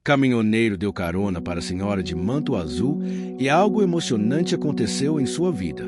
Caminhoneiro deu carona para a senhora de manto azul e algo emocionante aconteceu em sua vida.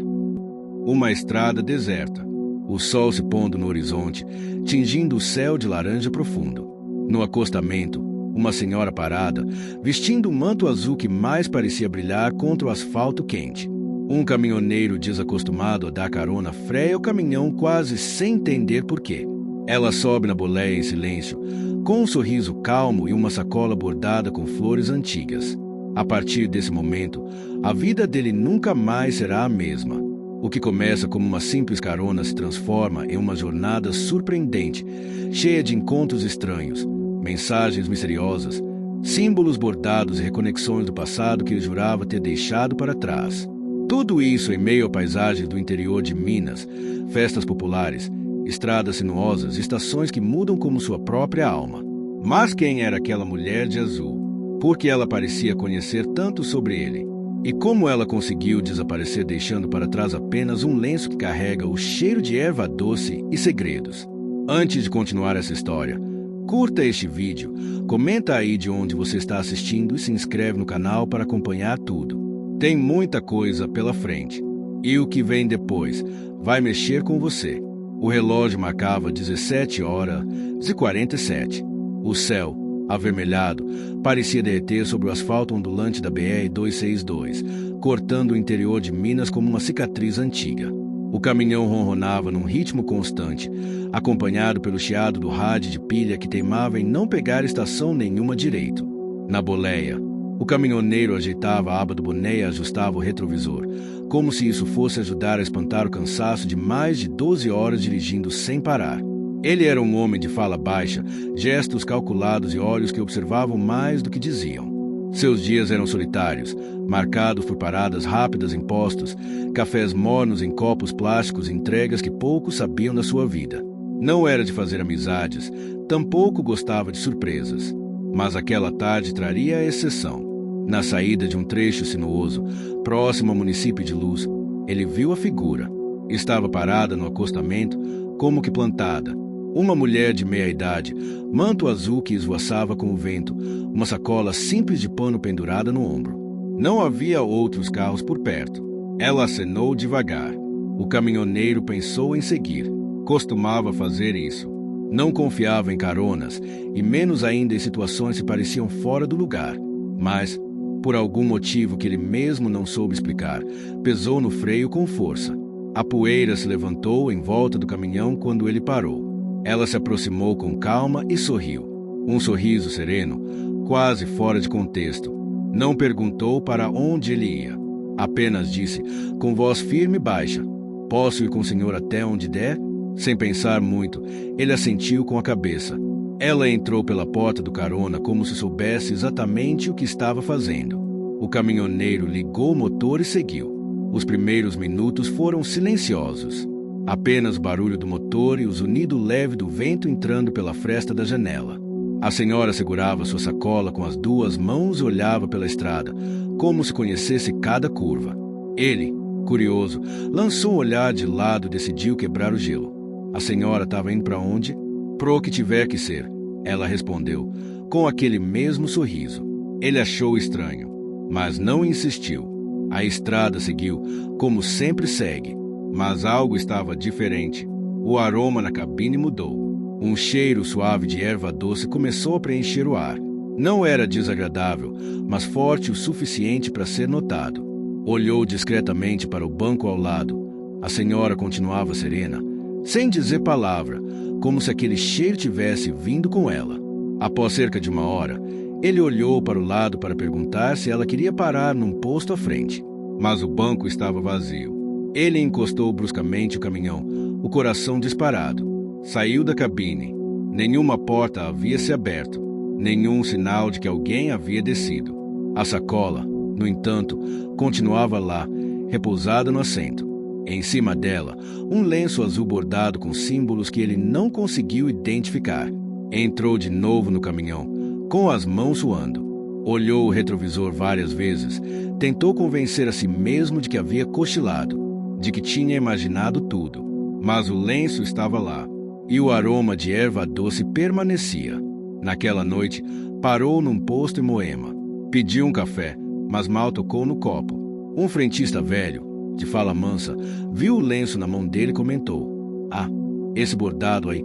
Uma estrada deserta. O sol se pondo no horizonte, tingindo o céu de laranja profundo. No acostamento, uma senhora parada, vestindo um manto azul que mais parecia brilhar contra o asfalto quente. Um caminhoneiro desacostumado a dar carona freia o caminhão quase sem entender por quê. Ela sobe na boleia em silêncio, com um sorriso calmo e uma sacola bordada com flores antigas. A partir desse momento, a vida dele nunca mais será a mesma. O que começa como uma simples carona se transforma em uma jornada surpreendente, cheia de encontros estranhos, mensagens misteriosas, símbolos bordados e reconexões do passado que ele jurava ter deixado para trás. Tudo isso em meio a paisagens do interior de Minas, festas populares, estradas sinuosas, estações que mudam como sua própria alma. Mas quem era aquela mulher de azul? Por que ela parecia conhecer tanto sobre ele? E como ela conseguiu desaparecer deixando para trás apenas um lenço que carrega o cheiro de erva doce e segredos? Antes de continuar essa história, curta este vídeo, comenta aí de onde você está assistindo e se inscreve no canal para acompanhar tudo. Tem muita coisa pela frente. E o que vem depois vai mexer com você. O relógio marcava 17h47. O céu, avermelhado, parecia derreter sobre o asfalto ondulante da BR-262, cortando o interior de Minas como uma cicatriz antiga. O caminhão ronronava num ritmo constante, acompanhado pelo chiado do rádio de pilha que teimava em não pegar estação nenhuma direito. Na boleia, o caminhoneiro ajeitava a aba do boné e ajustava o retrovisor, como se isso fosse ajudar a espantar o cansaço de mais de 12 horas dirigindo sem parar. Ele era um homem de fala baixa, gestos calculados e olhos que observavam mais do que diziam. Seus dias eram solitários, marcados por paradas rápidas em postos, cafés mornos em copos plásticos e entregas que poucos sabiam da sua vida. Não era de fazer amizades, tampouco gostava de surpresas. Mas aquela tarde traria a exceção. Na saída de um trecho sinuoso, próximo ao município de Luz, ele viu a figura. Estava parada no acostamento, como que plantada. Uma mulher de meia-idade, manto azul que esvoaçava com o vento, uma sacola simples de pano pendurada no ombro. Não havia outros carros por perto. Ela acenou devagar. O caminhoneiro pensou em seguir. Costumava fazer isso. Não confiava em caronas, e menos ainda em situações que pareciam fora do lugar. Mas, por algum motivo que ele mesmo não soube explicar, pesou no freio com força. A poeira se levantou em volta do caminhão quando ele parou. Ela se aproximou com calma e sorriu. Um sorriso sereno, quase fora de contexto. Não perguntou para onde ele ia. Apenas disse, com voz firme e baixa, "Posso ir com o senhor até onde der?" Sem pensar muito, ele assentiu com a cabeça. Ela entrou pela porta do carona como se soubesse exatamente o que estava fazendo. O caminhoneiro ligou o motor e seguiu. Os primeiros minutos foram silenciosos. Apenas o barulho do motor e o zunido leve do vento entrando pela fresta da janela. A senhora segurava sua sacola com as duas mãos e olhava pela estrada, como se conhecesse cada curva. Ele, curioso, lançou um olhar de lado e decidiu quebrar o gelo. A senhora estava indo para onde? Pro que tiver que ser, ela respondeu, com aquele mesmo sorriso. Ele achou estranho, mas não insistiu. A estrada seguiu, como sempre segue. Mas algo estava diferente. O aroma na cabine mudou. Um cheiro suave de erva doce começou a preencher o ar. Não era desagradável, mas forte o suficiente para ser notado. Olhou discretamente para o banco ao lado. A senhora continuava serena, sem dizer palavra, como se aquele cheiro tivesse vindo com ela. Após cerca de 1 hora, ele olhou para o lado para perguntar se ela queria parar num posto à frente. Mas o banco estava vazio. Ele encostou bruscamente o caminhão, o coração disparado. Saiu da cabine. Nenhuma porta havia se aberto, nenhum sinal de que alguém havia descido. A sacola, no entanto, continuava lá, repousada no assento. Em cima dela, um lenço azul bordado com símbolos que ele não conseguiu identificar. Entrou de novo no caminhão, com as mãos suando. Olhou o retrovisor várias vezes, tentou convencer a si mesmo de que havia cochilado, de que tinha imaginado tudo. Mas o lenço estava lá, e o aroma de erva doce permanecia. Naquela noite, Parou num posto em Moema. Pediu um café, mas mal tocou no copo. Um frentista velho, de fala mansa, viu o lenço na mão dele e comentou: "Ah, esse bordado aí,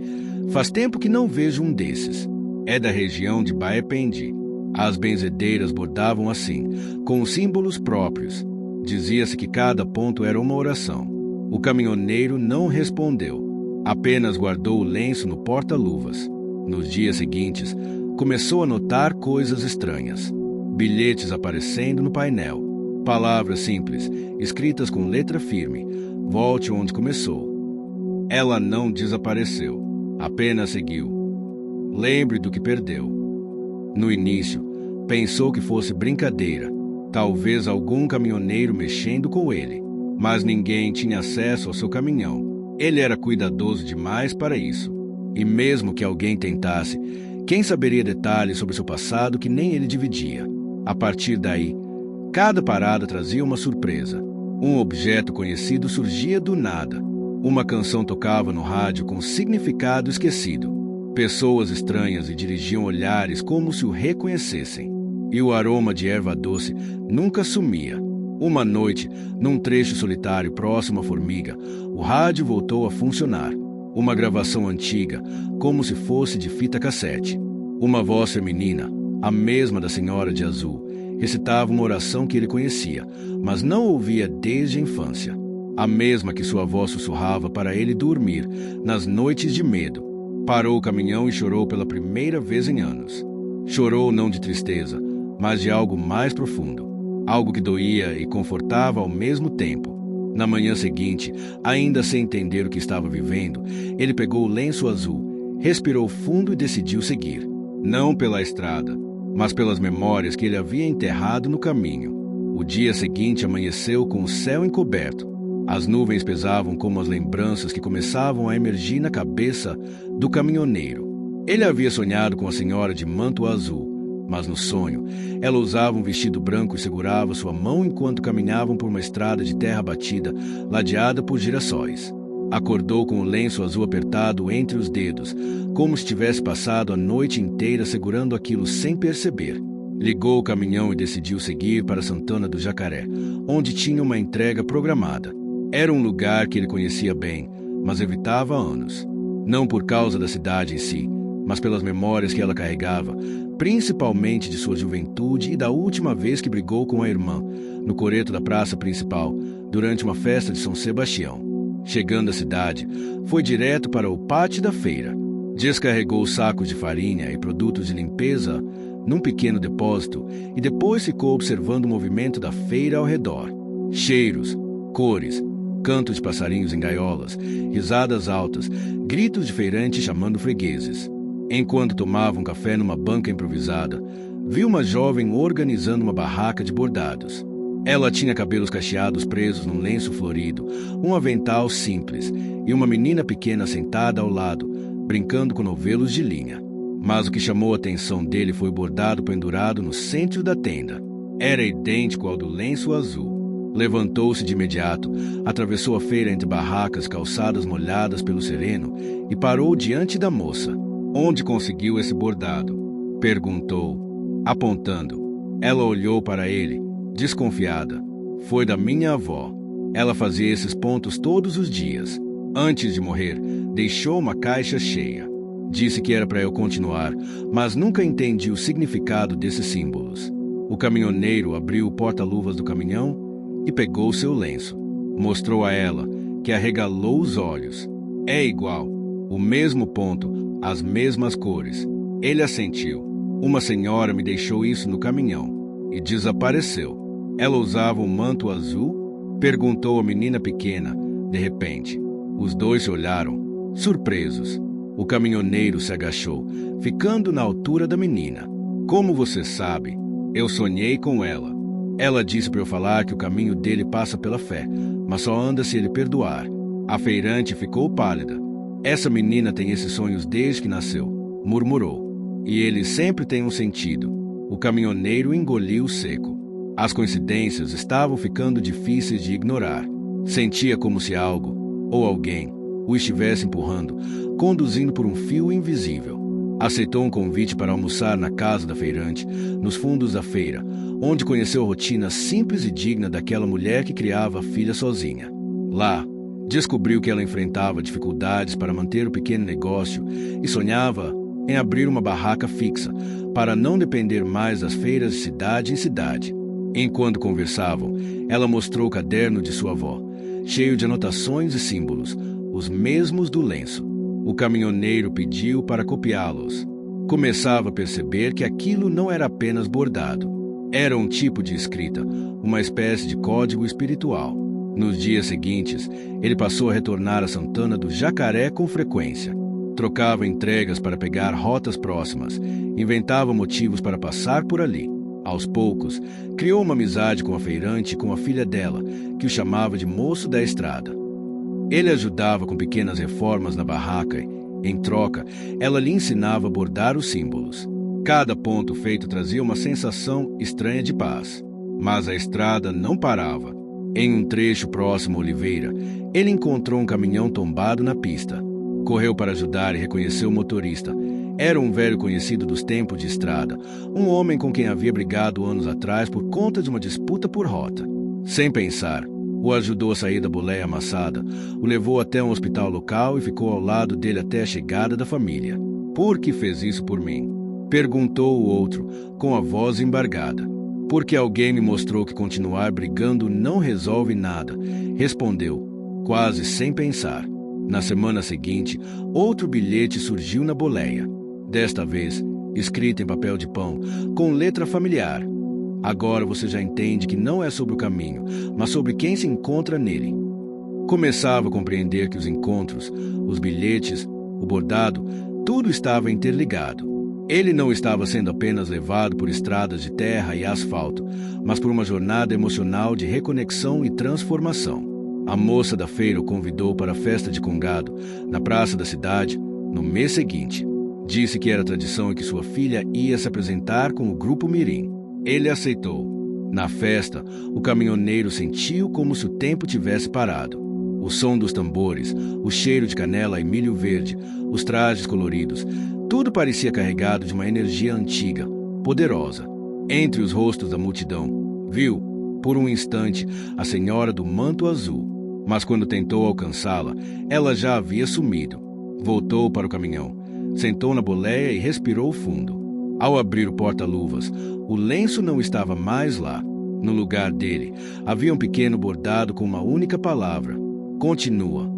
faz tempo que não vejo um desses. É da região de Baependi. As benzedeiras bordavam assim, com símbolos próprios. Dizia-se que cada ponto era uma oração." O caminhoneiro não respondeu. Apenas guardou o lenço no porta-luvas. Nos dias seguintes, começou a notar coisas estranhas. Bilhetes aparecendo no painel. Palavras simples, escritas com letra firme. Volte onde começou. Ela não desapareceu. Apenas seguiu. Lembre do que perdeu. No início, pensou que fosse brincadeira. Talvez algum caminhoneiro mexendo com ele. Mas ninguém tinha acesso ao seu caminhão. Ele era cuidadoso demais para isso. E mesmo que alguém tentasse, quem saberia detalhes sobre seu passado que nem ele dividia? A partir daí, cada parada trazia uma surpresa. Um objeto conhecido surgia do nada. Uma canção tocava no rádio com significado esquecido. Pessoas estranhas lhe dirigiam olhares como se o reconhecessem. E o aroma de erva doce nunca sumia. Uma noite, num trecho solitário próximo à formiga, o rádio voltou a funcionar. Uma gravação antiga, como se fosse de fita cassete. Uma voz feminina, a mesma da senhora de azul, recitava uma oração que ele conhecia, mas não ouvia desde a infância. A mesma que sua avó sussurrava para ele dormir, nas noites de medo. Parou o caminhão e chorou pela primeira vez em anos. Chorou não de tristeza, mas de algo mais profundo. Algo que doía e confortava ao mesmo tempo. Na manhã seguinte, ainda sem entender o que estava vivendo, ele pegou o lenço azul, respirou fundo e decidiu seguir. Não pela estrada, mas pelas memórias que ele havia enterrado no caminho. O dia seguinte amanheceu com o céu encoberto. As nuvens pesavam como as lembranças que começavam a emergir na cabeça do caminhoneiro. Ele havia sonhado com a senhora de manto azul, mas no sonho, ela usava um vestido branco e segurava sua mão enquanto caminhavam por uma estrada de terra batida, ladeada por girassóis. Acordou com o lenço azul apertado entre os dedos, como se tivesse passado a noite inteira segurando aquilo sem perceber. Ligou o caminhão e decidiu seguir para Santana do Jacaré, onde tinha uma entrega programada. Era um lugar que ele conhecia bem, mas evitava há anos. Não por causa da cidade em si, mas pelas memórias que ela carregava, principalmente de sua juventude e da última vez que brigou com a irmã, no coreto da praça principal, durante uma festa de São Sebastião. Chegando à cidade, foi direto para o pátio da feira. Descarregou sacos de farinha e produtos de limpeza num pequeno depósito e depois ficou observando o movimento da feira ao redor. Cheiros, cores, cantos de passarinhos em gaiolas, risadas altas, gritos de feirantes chamando fregueses. Enquanto tomava um café numa banca improvisada, viu uma jovem organizando uma barraca de bordados. Ela tinha cabelos cacheados presos num lenço florido, um avental simples e uma menina pequena sentada ao lado, brincando com novelos de linha. Mas o que chamou a atenção dele foi o bordado pendurado no centro da tenda. Era idêntico ao do lenço azul. Levantou-se de imediato, atravessou a feira entre barracas calçadas molhadas pelo sereno e parou diante da moça. "Onde conseguiu esse bordado?" perguntou, apontando. Ela olhou para ele, desconfiada. "Foi da minha avó. Ela fazia esses pontos todos os dias. Antes de morrer, deixou uma caixa cheia. Disse que era para eu continuar, mas nunca entendi o significado desses símbolos." O caminhoneiro abriu o porta-luvas do caminhão e pegou seu lenço. Mostrou a ela, que arregalou os olhos. "É igual. O mesmo ponto, as mesmas cores." Ele assentiu. "Uma senhora me deixou isso no caminhão e desapareceu." "Ela usava um manto azul?" perguntou a menina pequena, de repente. Os dois se olharam, surpresos. O caminhoneiro se agachou, ficando na altura da menina. "Como você sabe? Eu sonhei com ela. Ela disse para eu falar que o caminho dele passa pela fé, mas só anda se ele perdoar." A feirante ficou pálida. "Essa menina tem esses sonhos desde que nasceu", murmurou. "E eles sempre têm um sentido." O caminhoneiro engoliu seco. As coincidências estavam ficando difíceis de ignorar. Sentia como se algo, ou alguém, o estivesse empurrando, conduzindo por um fio invisível. Aceitou um convite para almoçar na casa da feirante, nos fundos da feira, onde conheceu a rotina simples e digna daquela mulher que criava a filha sozinha. Lá, descobriu que ela enfrentava dificuldades para manter o pequeno negócio e sonhava em abrir uma barraca fixa, para não depender mais das feiras de cidade em cidade. Enquanto conversavam, ela mostrou o caderno de sua avó, cheio de anotações e símbolos, os mesmos do lenço. O caminhoneiro pediu para copiá-los. Começava a perceber que aquilo não era apenas bordado. Era um tipo de escrita, uma espécie de código espiritual. Nos dias seguintes, ele passou a retornar a Santana do Jacaré com frequência. Trocava entregas para pegar rotas próximas, inventava motivos para passar por ali. Aos poucos, criou uma amizade com a feirante e com a filha dela, que o chamava de moço da estrada. Ele ajudava com pequenas reformas na barraca e, em troca, ela lhe ensinava a bordar os símbolos. Cada ponto feito trazia uma sensação estranha de paz. Mas a estrada não parava. Em um trecho próximo à Oliveira, ele encontrou um caminhão tombado na pista. Correu para ajudar e reconheceu o motorista. Era um velho conhecido dos tempos de estrada, um homem com quem havia brigado anos atrás por conta de uma disputa por rota. Sem pensar, o ajudou a sair da boleia amassada, o levou até um hospital local e ficou ao lado dele até a chegada da família. Por que fez isso por mim? Perguntou o outro, com a voz embargada. Porque alguém me mostrou que continuar brigando não resolve nada, respondeu, quase sem pensar. Na semana seguinte, outro bilhete surgiu na boleia. Desta vez, escrito em papel de pão, com letra familiar. Agora você já entende que não é sobre o caminho, mas sobre quem se encontra nele. Começava a compreender que os encontros, os bilhetes, o bordado, tudo estava interligado. Ele não estava sendo apenas levado por estradas de terra e asfalto, mas por uma jornada emocional de reconexão e transformação. A moça da feira o convidou para a festa de Congado, na praça da cidade, no mês seguinte. Disse que era tradição e que sua filha ia se apresentar com o grupo Mirim. Ele aceitou. Na festa, o caminhoneiro sentiu como se o tempo tivesse parado. O som dos tambores, o cheiro de canela e milho verde, os trajes coloridos, tudo parecia carregado de uma energia antiga, poderosa. Entre os rostos da multidão, viu, por um instante, a senhora do manto azul. Mas quando tentou alcançá-la, ela já havia sumido. Voltou para o caminhão, sentou na boleia e respirou fundo. Ao abrir o porta-luvas, o lenço não estava mais lá. No lugar dele, havia um pequeno bordado com uma única palavra: continua.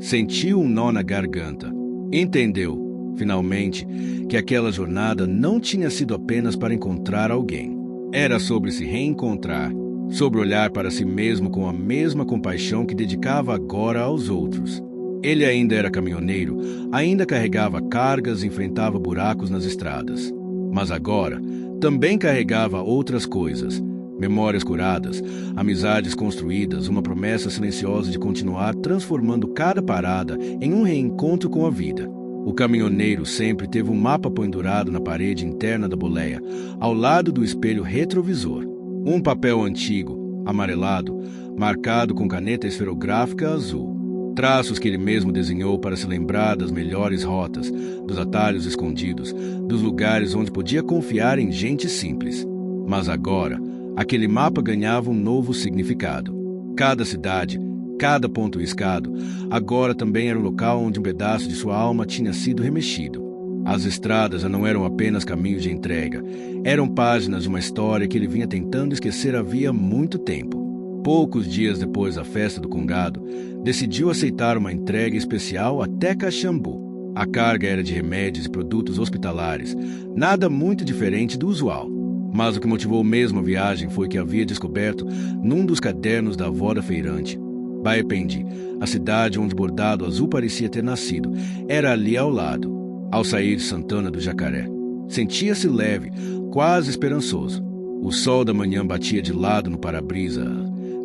Sentiu um nó na garganta. Entendeu, finalmente, que aquela jornada não tinha sido apenas para encontrar alguém. Era sobre se reencontrar, sobre olhar para si mesmo com a mesma compaixão que dedicava agora aos outros. Ele ainda era caminhoneiro, ainda carregava cargas e enfrentava buracos nas estradas. Mas agora, também carregava outras coisas. Memórias curadas, amizades construídas, uma promessa silenciosa de continuar transformando cada parada em um reencontro com a vida. O caminhoneiro sempre teve um mapa pendurado na parede interna da boleia, ao lado do espelho retrovisor. Um papel antigo, amarelado, marcado com caneta esferográfica azul. Traços que ele mesmo desenhou para se lembrar das melhores rotas, dos atalhos escondidos, dos lugares onde podia confiar em gente simples. Mas agora, aquele mapa ganhava um novo significado. Cada cidade, cada ponto riscado, agora também era um local onde um pedaço de sua alma tinha sido remexido. As estradas já não eram apenas caminhos de entrega, eram páginas de uma história que ele vinha tentando esquecer havia muito tempo. Poucos dias depois da festa do Congado, decidiu aceitar uma entrega especial até Caxambu. A carga era de remédios e produtos hospitalares, nada muito diferente do usual. Mas o que motivou mesmo a viagem foi que havia descoberto num dos cadernos da avó da feirante. Baependi, a cidade onde o bordado azul parecia ter nascido, era ali ao lado. Ao sair de Santana do Jacaré, sentia-se leve, quase esperançoso. O sol da manhã batia de lado no para-brisa.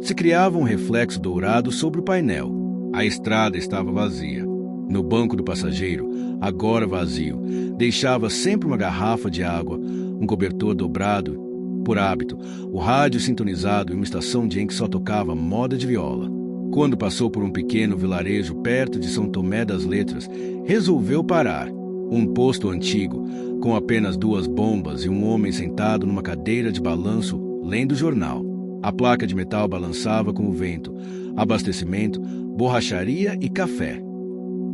Se criava um reflexo dourado sobre o painel. A estrada estava vazia. No banco do passageiro, agora vazio, deixava sempre uma garrafa de água, um cobertor dobrado, por hábito, o rádio sintonizado em uma estação de em que só tocava moda de viola. Quando passou por um pequeno vilarejo perto de São Tomé das Letras, resolveu parar. Um posto antigo, com apenas 2 bombas e um homem sentado numa cadeira de balanço, lendo jornal. A placa de metal balançava com o vento. Abastecimento, borracharia e café.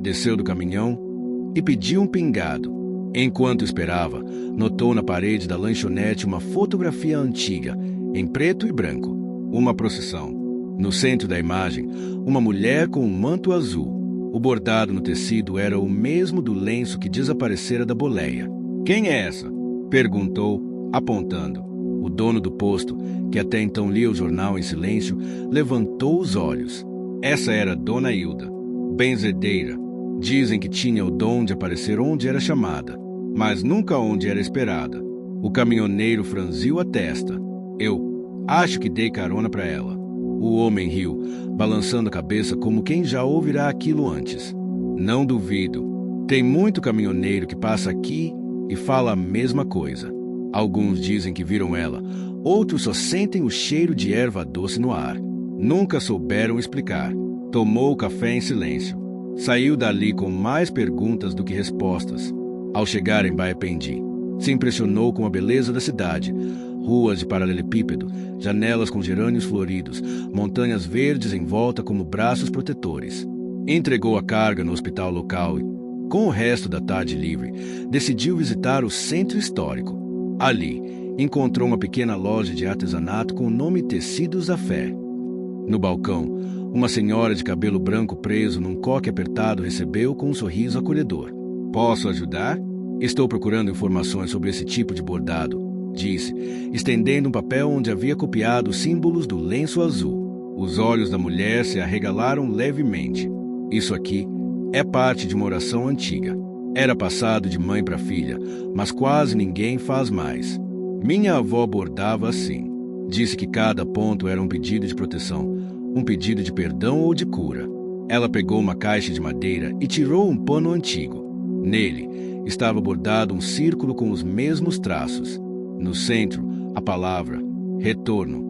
Desceu do caminhão e pediu um pingado. Enquanto esperava, notou na parede da lanchonete uma fotografia antiga, em preto e branco. Uma procissão. No centro da imagem, uma mulher com um manto azul. O bordado no tecido era o mesmo do lenço que desaparecera da boleia. "Quem é essa?" perguntou, apontando. O dono do posto, que até então lia o jornal em silêncio, levantou os olhos. Essa era Dona Hilda, benzedeira. Dizem que tinha o dom de aparecer onde era chamada, mas nunca onde era esperada. O caminhoneiro franziu a testa. "Eu acho que dei carona para ela." O homem riu, balançando a cabeça como quem já ouvirá aquilo antes. "Não duvido. Tem muito caminhoneiro que passa aqui e fala a mesma coisa. Alguns dizem que viram ela, outros só sentem o cheiro de erva doce no ar. Nunca souberam explicar." Tomou o café em silêncio. Saiu dali com mais perguntas do que respostas. Ao chegar em Baipendi, se impressionou com a beleza da cidade. Ruas de paralelepípedo, janelas com gerânios floridos, montanhas verdes em volta como braços protetores. Entregou a carga no hospital local e, com o resto da tarde livre, decidiu visitar o centro histórico. Ali, encontrou uma pequena loja de artesanato com o nome Tecidos à Fé. No balcão, uma senhora de cabelo branco preso num coque apertado recebeu com um sorriso acolhedor. "Posso ajudar? Estou procurando informações sobre esse tipo de bordado", disse, estendendo um papel onde havia copiado os símbolos do lenço azul. Os olhos da mulher se arregalaram levemente. "Isso aqui é parte de uma oração antiga. Era passado de mãe para filha, mas quase ninguém faz mais. Minha avó bordava assim." Disse que cada ponto era um pedido de proteção, um pedido de perdão ou de cura. Ela pegou uma caixa de madeira e tirou um pano antigo. Nele estava bordado um círculo com os mesmos traços. No centro, a palavra retorno.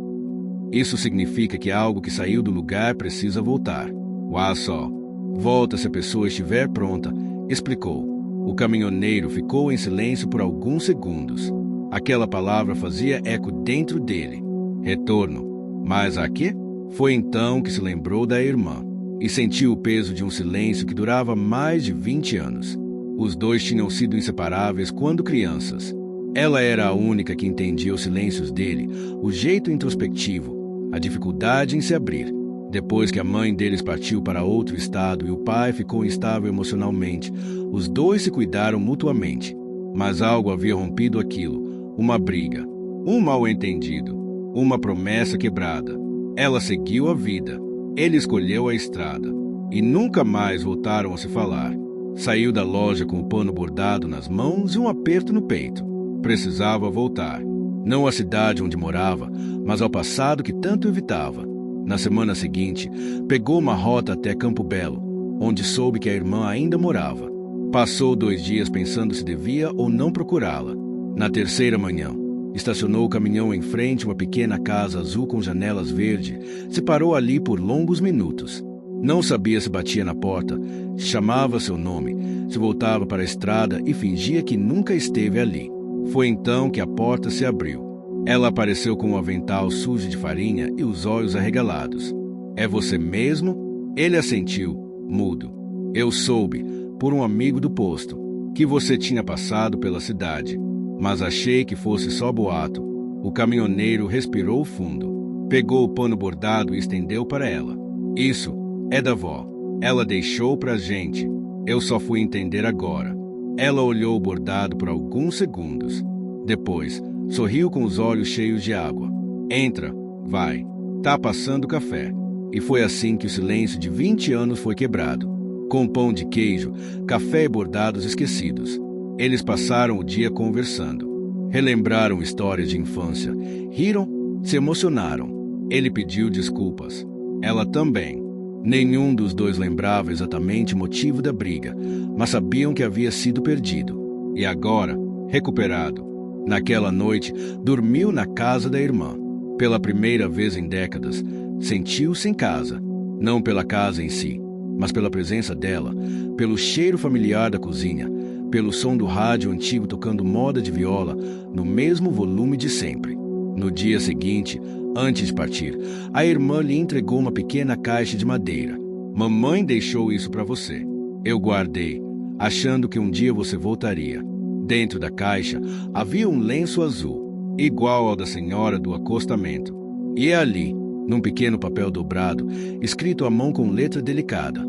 "Isso significa que algo que saiu do lugar precisa voltar. Uá só. Volta se a pessoa estiver pronta", explicou. O caminhoneiro ficou em silêncio por alguns segundos. Aquela palavra fazia eco dentro dele. Retorno. Mas a quê? Foi então que se lembrou da irmã e sentiu o peso de um silêncio que durava mais de 20 anos. Os dois tinham sido inseparáveis quando crianças. Ela era a única que entendia os silêncios dele, o jeito introspectivo, a dificuldade em se abrir. Depois que a mãe deles partiu para outro estado e o pai ficou instável emocionalmente, os dois se cuidaram mutuamente. Mas algo havia rompido aquilo, uma briga, um mal-entendido, uma promessa quebrada. Ela seguiu a vida, ele escolheu a estrada, e nunca mais voltaram a se falar. Saiu da loja com o pano bordado nas mãos e um aperto no peito. Precisava voltar, não à cidade onde morava, mas ao passado que tanto evitava. Na semana seguinte, pegou uma rota até Campo Belo, onde soube que a irmã ainda morava. Passou 2 dias pensando se devia ou não procurá-la. Na terceira manhã, estacionou o caminhão em frente a uma pequena casa azul com janelas verdes. Se parou ali por longos minutos. Não sabia se batia na porta, se chamava seu nome, se voltava para a estrada e fingia que nunca esteve ali. Foi então que a porta se abriu. Ela apareceu com um avental sujo de farinha e os olhos arregalados. "É você mesmo?" Ele assentiu, mudo. "Eu soube, por um amigo do posto, que você tinha passado pela cidade, mas achei que fosse só boato." O caminhoneiro respirou fundo, pegou o pano bordado e estendeu para ela. "Isso é da vó. Ela deixou pra gente. Eu só fui entender agora." Ela olhou o bordado por alguns segundos. Depois, sorriu com os olhos cheios de água. "Entra, vai. Tá passando café." E foi assim que o silêncio de 20 anos foi quebrado. Com pão de queijo, café e bordados esquecidos. Eles passaram o dia conversando. Relembraram histórias de infância. Riram, se emocionaram. Ele pediu desculpas. Ela também. Nenhum dos dois lembrava exatamente o motivo da briga, mas sabiam que havia sido perdido. E agora, recuperado. Naquela noite, dormiu na casa da irmã. Pela primeira vez em décadas, sentiu-se em casa. Não pela casa em si, mas pela presença dela, pelo cheiro familiar da cozinha, pelo som do rádio antigo tocando moda de viola no mesmo volume de sempre. No dia seguinte, antes de partir, a irmã lhe entregou uma pequena caixa de madeira. Mamãe deixou isso para você. Eu guardei, achando que um dia você voltaria. Dentro da caixa havia um lenço azul, igual ao da senhora do acostamento. E ali, num pequeno papel dobrado, escrito à mão com letra delicada: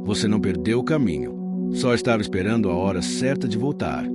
você não perdeu o caminho, só estava esperando a hora certa de voltar.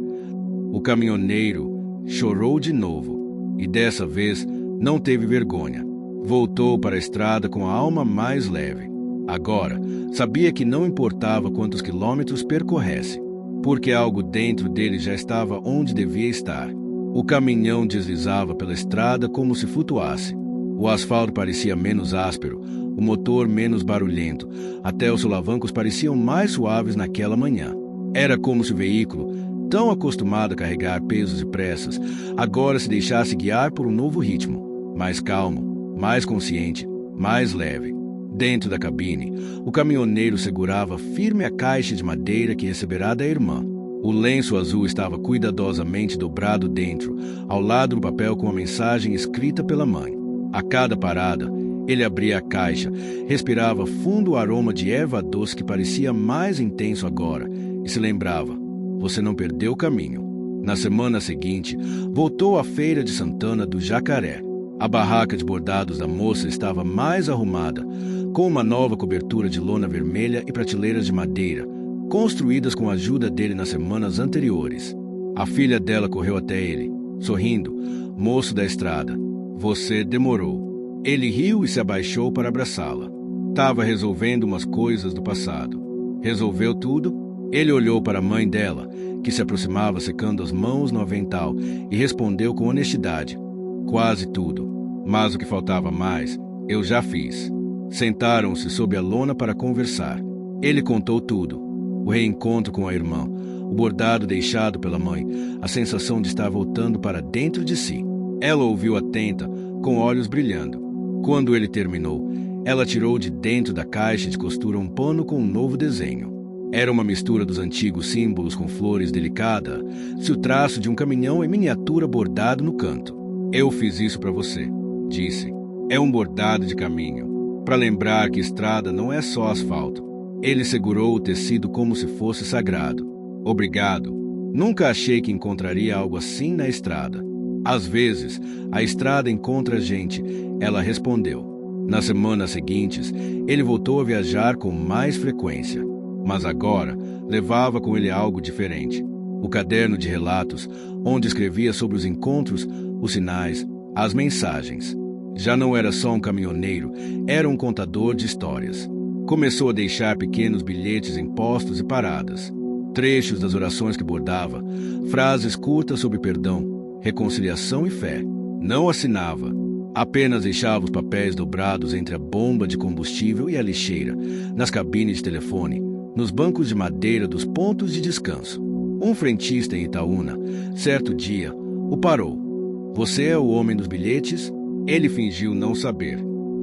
O caminhoneiro chorou de novo, e dessa vez não teve vergonha. Voltou para a estrada com a alma mais leve. Agora, sabia que não importava quantos quilômetros percorresse, porque algo dentro dele já estava onde devia estar. O caminhão deslizava pela estrada como se flutuasse. O asfalto parecia menos áspero, o motor menos barulhento, até os solavancos pareciam mais suaves naquela manhã. Era como se o veículo, tão acostumado a carregar pesos e pressas, agora se deixasse guiar por um novo ritmo, mais calmo, mais consciente, mais leve. Dentro da cabine, o caminhoneiro segurava firme a caixa de madeira que receberá da irmã. O lenço azul estava cuidadosamente dobrado dentro, ao lado do papel com a mensagem escrita pela mãe. A cada parada, ele abria a caixa, respirava fundo o aroma de erva doce que parecia mais intenso agora, e se lembrava: você não perdeu o caminho. Na semana seguinte, voltou à feira de Santana do Jacaré. A barraca de bordados da moça estava mais arrumada, com uma nova cobertura de lona vermelha e prateleiras de madeira, construídas com a ajuda dele nas semanas anteriores. A filha dela correu até ele, sorrindo: moço da estrada, você demorou. Ele riu e se abaixou para abraçá-la. Estava resolvendo umas coisas do passado. Resolveu tudo? Ele olhou para a mãe dela, que se aproximava secando as mãos no avental, e respondeu com honestidade: quase tudo. Mas o que faltava mais, eu já fiz. Sentaram-se sob a lona para conversar. Ele contou tudo: o reencontro com a irmã, o bordado deixado pela mãe, a sensação de estar voltando para dentro de si. Ela ouviu atenta, com olhos brilhando. Quando ele terminou, ela tirou de dentro da caixa de costura um pano com um novo desenho. Era uma mistura dos antigos símbolos com flores delicada, se o traço de um caminhão em miniatura bordado no canto. Eu fiz isso para você, disse. É um bordado de caminho, para lembrar que estrada não é só asfalto. Ele segurou o tecido como se fosse sagrado. Obrigado. Nunca achei que encontraria algo assim na estrada. Às vezes, a estrada encontra a gente, ela respondeu. Nas semanas seguintes, ele voltou a viajar com mais frequência. Mas agora, levava com ele algo diferente. O caderno de relatos, onde escrevia sobre os encontros, os sinais, as mensagens. Já não era só um caminhoneiro, era um contador de histórias. Começou a deixar pequenos bilhetes em postos e paradas. Trechos das orações que bordava, frases curtas sobre perdão, reconciliação e fé. Não assinava, apenas deixava os papéis dobrados entre a bomba de combustível e a lixeira, nas cabines de telefone, nos bancos de madeira dos pontos de descanso. Um frentista em Itaúna, certo dia, o parou. Você é o homem dos bilhetes? Ele fingiu não saber.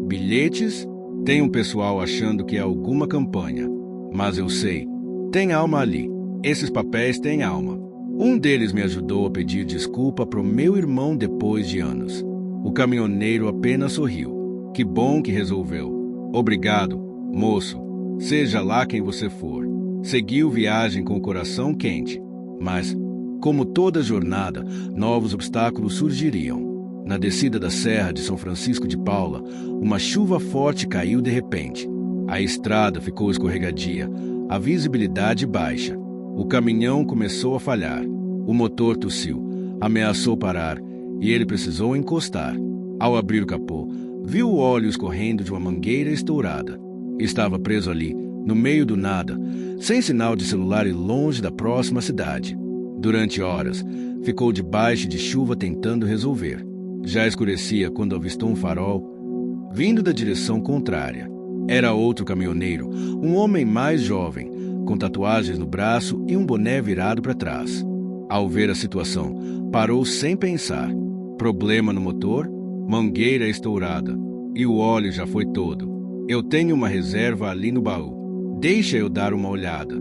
Bilhetes? Tem um pessoal achando que é alguma campanha. Mas eu sei. Tem alma ali. Esses papéis têm alma. Um deles me ajudou a pedir desculpa para o meu irmão depois de anos. O caminhoneiro apenas sorriu. Que bom que resolveu. Obrigado, moço. Seja lá quem você for. Seguiu viagem com o coração quente. Mas, como toda jornada, novos obstáculos surgiriam. Na descida da Serra de São Francisco de Paula, uma chuva forte caiu de repente. A estrada ficou escorregadia, a visibilidade baixa. O caminhão começou a falhar. O motor tossiu, ameaçou parar, e ele precisou encostar. Ao abrir o capô, viu o óleo escorrendo de uma mangueira estourada. Estava preso ali, no meio do nada, sem sinal de celular e longe da próxima cidade. Durante horas, ficou debaixo de chuva tentando resolver. Já escurecia quando avistou um farol, vindo da direção contrária. Era outro caminhoneiro, um homem mais jovem, com tatuagens no braço e um boné virado para trás. Ao ver a situação, parou sem pensar. Problema no motor? Mangueira estourada. E o óleo já foi todo. Eu tenho uma reserva ali no baú. Deixa eu dar uma olhada.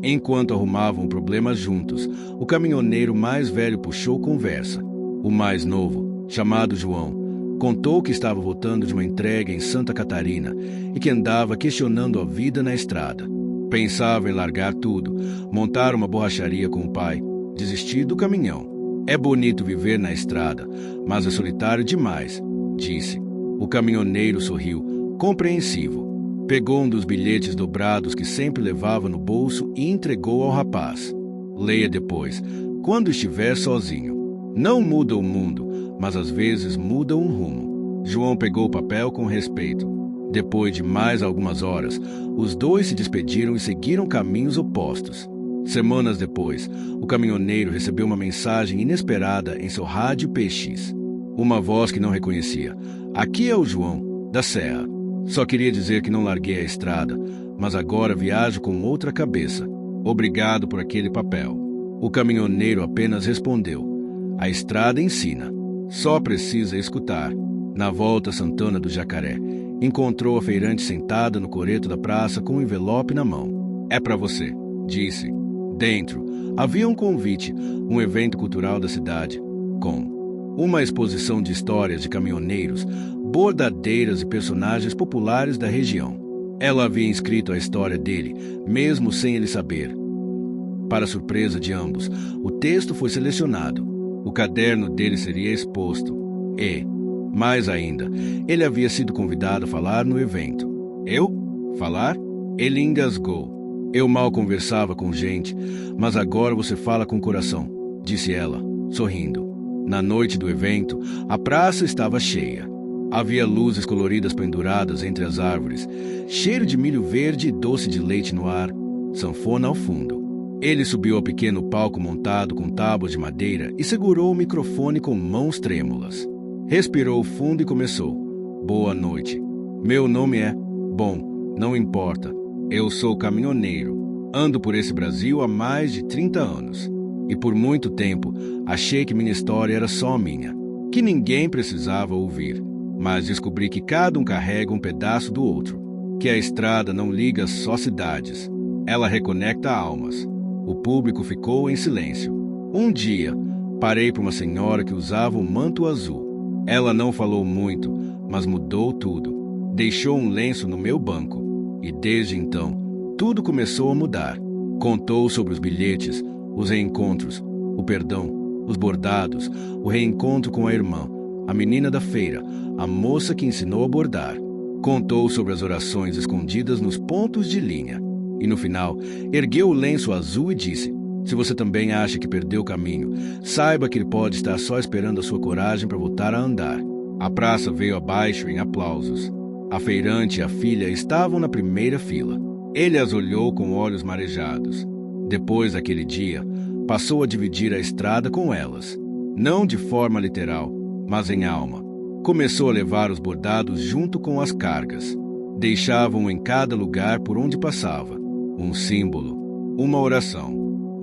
Enquanto arrumavam o problema juntos, o caminhoneiro mais velho puxou conversa. O mais novo, chamado João, contou que estava voltando de uma entrega em Santa Catarina e que andava questionando a vida na estrada. Pensava em largar tudo, montar uma borracharia com o pai, desistir do caminhão. É bonito viver na estrada, mas é solitário demais, disse. O caminhoneiro sorriu, compreensivo. Pegou um dos bilhetes dobrados que sempre levava no bolso e entregou ao rapaz. Leia depois, quando estiver sozinho. Não muda o mundo, mas às vezes muda um rumo. João pegou o papel com respeito. Depois de mais algumas horas, os dois se despediram e seguiram caminhos opostos. Semanas depois, o caminhoneiro recebeu uma mensagem inesperada em seu rádio PX. Uma voz que não reconhecia. Aqui é o João, da Serra. Só queria dizer que não larguei a estrada, mas agora viajo com outra cabeça. Obrigado por aquele papel. O caminhoneiro apenas respondeu. A estrada ensina. Só precisa escutar. Na volta a Santana do Jacaré, encontrou a feirante sentada no coreto da praça com um envelope na mão. É para você, disse. Dentro, havia um convite, um evento cultural da cidade, com uma exposição de histórias de caminhoneiros, bordadeiras e personagens populares da região. Ela havia inscrito a história dele, mesmo sem ele saber. Para surpresa de ambos, o texto foi selecionado. O caderno dele seria exposto. E, mais ainda, ele havia sido convidado a falar no evento. Eu? Falar? Ele engasgou. Eu mal conversava com gente, mas agora você fala com o coração, disse ela, sorrindo. Na noite do evento, a praça estava cheia. Havia luzes coloridas penduradas entre as árvores, cheiro de milho verde e doce de leite no ar, sanfona ao fundo. Ele subiu ao pequeno palco montado com tábuas de madeira e segurou o microfone com mãos trêmulas. Respirou fundo e começou. Boa noite. Meu nome é... Bom, não importa. Eu sou caminhoneiro. Ando por esse Brasil há mais de 30 anos. E por muito tempo, achei que minha história era só minha, que ninguém precisava ouvir. Mas descobri que cada um carrega um pedaço do outro, que a estrada não liga só cidades, ela reconecta almas. O público ficou em silêncio. Um dia, parei para uma senhora que usava um manto azul. Ela não falou muito, mas mudou tudo. Deixou um lenço no meu banco. E desde então, tudo começou a mudar. Contou sobre os bilhetes, os reencontros, o perdão, os bordados, o reencontro com a irmã, a menina da feira, a moça que ensinou a bordar. Contou sobre as orações escondidas nos pontos de linha. E no final, ergueu o lenço azul e disse, se você também acha que perdeu o caminho, saiba que ele pode estar só esperando a sua coragem para voltar a andar. A praça veio abaixo em aplausos. A feirante e a filha estavam na primeira fila. Ele as olhou com olhos marejados. Depois daquele dia, passou a dividir a estrada com elas. Não de forma literal, mas em alma. Começou a levar os bordados junto com as cargas. Deixavam em cada lugar por onde passava. Um símbolo, uma oração,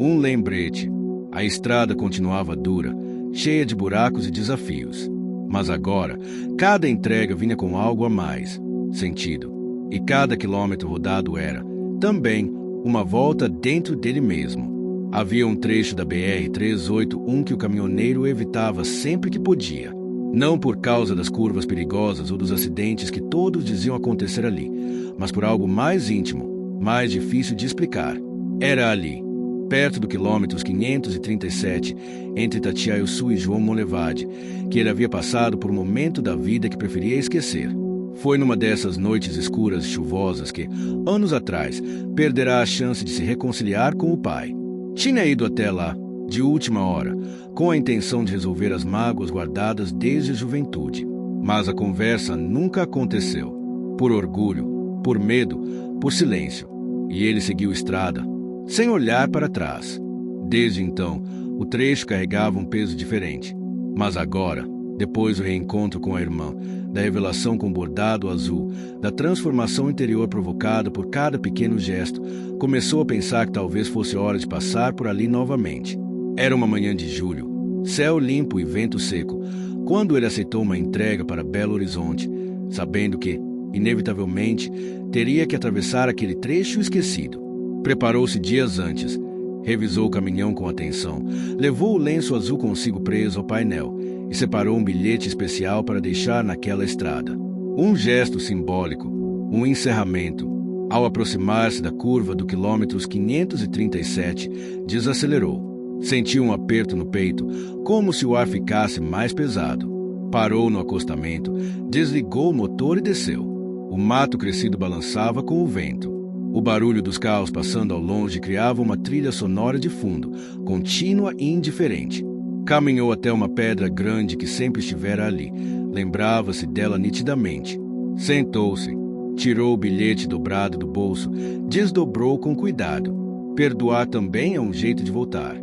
um lembrete. A estrada continuava dura, cheia de buracos e desafios. Mas agora, cada entrega vinha com algo a mais, sentido. E cada quilômetro rodado era, também, uma volta dentro dele mesmo. Havia um trecho da BR-381 que o caminhoneiro evitava sempre que podia. Não por causa das curvas perigosas ou dos acidentes que todos diziam acontecer ali, mas por algo mais íntimo, mais difícil de explicar. Era ali, perto do quilômetros 537, entre Itatiaiuçu e João Monlevade, que ele havia passado por um momento da vida que preferia esquecer. Foi numa dessas noites escuras e chuvosas que, anos atrás, perderá a chance de se reconciliar com o pai. Tinha ido até lá, de última hora, com a intenção de resolver as mágoas guardadas desde a juventude. Mas a conversa nunca aconteceu. Por orgulho, por medo, por silêncio. E ele seguiu estrada, sem olhar para trás. Desde então, o trecho carregava um peso diferente. Mas agora, depois do reencontro com a irmã, da revelação com bordado azul, da transformação interior provocada por cada pequeno gesto, começou a pensar que talvez fosse hora de passar por ali novamente. Era uma manhã de julho, céu limpo e vento seco, quando ele aceitou uma entrega para Belo Horizonte, sabendo que, inevitavelmente, teria que atravessar aquele trecho esquecido. Preparou-se dias antes, revisou o caminhão com atenção, levou o lenço azul consigo preso ao painel e separou um bilhete especial para deixar naquela estrada. Um gesto simbólico, um encerramento. Ao aproximar-se da curva do quilômetro 537, desacelerou. Sentiu um aperto no peito, como se o ar ficasse mais pesado. Parou no acostamento, desligou o motor e desceu. O mato crescido balançava com o vento. O barulho dos carros passando ao longe criava uma trilha sonora de fundo, contínua e indiferente. Caminhou até uma pedra grande que sempre estivera ali. Lembrava-se dela nitidamente. Sentou-se, tirou o bilhete dobrado do bolso, desdobrou com cuidado. Perdoar também é um jeito de voltar.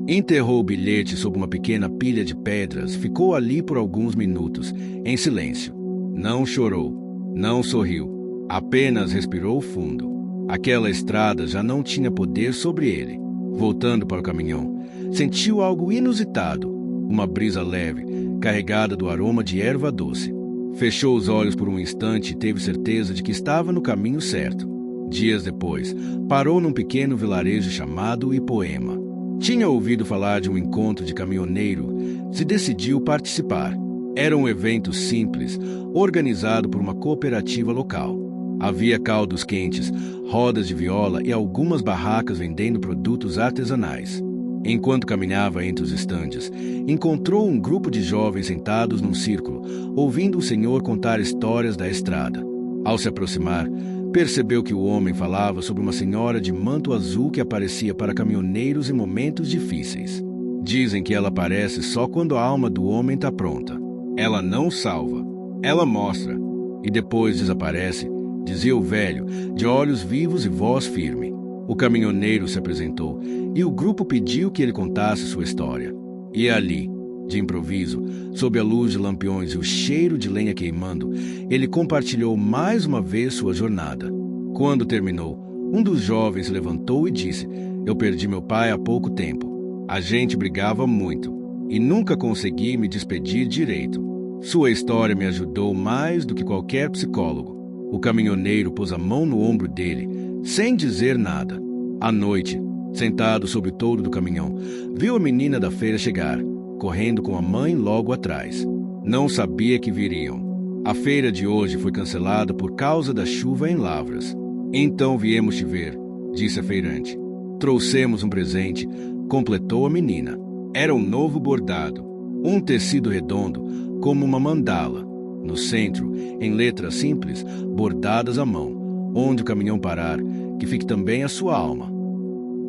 Enterrou o bilhete sob uma pequena pilha de pedras, ficou ali por alguns minutos, em silêncio. Não chorou, não sorriu, apenas respirou fundo. Aquela estrada já não tinha poder sobre ele. Voltando para o caminhão, sentiu algo inusitado, uma brisa leve, carregada do aroma de erva doce. Fechou os olhos por um instante e teve certeza de que estava no caminho certo. Dias depois, parou num pequeno vilarejo chamado Ipoema. Tinha ouvido falar de um encontro de caminhoneiro, se decidiu participar. Era um evento simples, organizado por uma cooperativa local. Havia caldos quentes, rodas de viola e algumas barracas vendendo produtos artesanais. Enquanto caminhava entre os estandes, encontrou um grupo de jovens sentados num círculo, ouvindo o senhor contar histórias da estrada. Ao se aproximar, percebeu que o homem falava sobre uma senhora de manto azul que aparecia para caminhoneiros em momentos difíceis. Dizem que ela aparece só quando a alma do homem está pronta. Ela não salva, ela mostra, e depois desaparece, dizia o velho, de olhos vivos e voz firme. O caminhoneiro se apresentou e o grupo pediu que ele contasse sua história. E ali, de improviso, sob a luz de lampiões e o cheiro de lenha queimando, ele compartilhou mais uma vez sua jornada. Quando terminou, um dos jovens se levantou e disse: "Eu perdi meu pai há pouco tempo. A gente brigava muito e nunca consegui me despedir direito. Sua história me ajudou mais do que qualquer psicólogo." O caminhoneiro pôs a mão no ombro dele, sem dizer nada. À noite, sentado sobre o toldo do caminhão, viu a menina da feira chegar, correndo com a mãe logo atrás. Não sabia que viriam. A feira de hoje foi cancelada por causa da chuva em Lavras. "Então viemos te ver", disse a feirante. "Trouxemos um presente", completou a menina. Era um novo bordado, um tecido redondo, como uma mandala. No centro, em letras simples, bordadas à mão, onde o caminhão parar, que fique também a sua alma.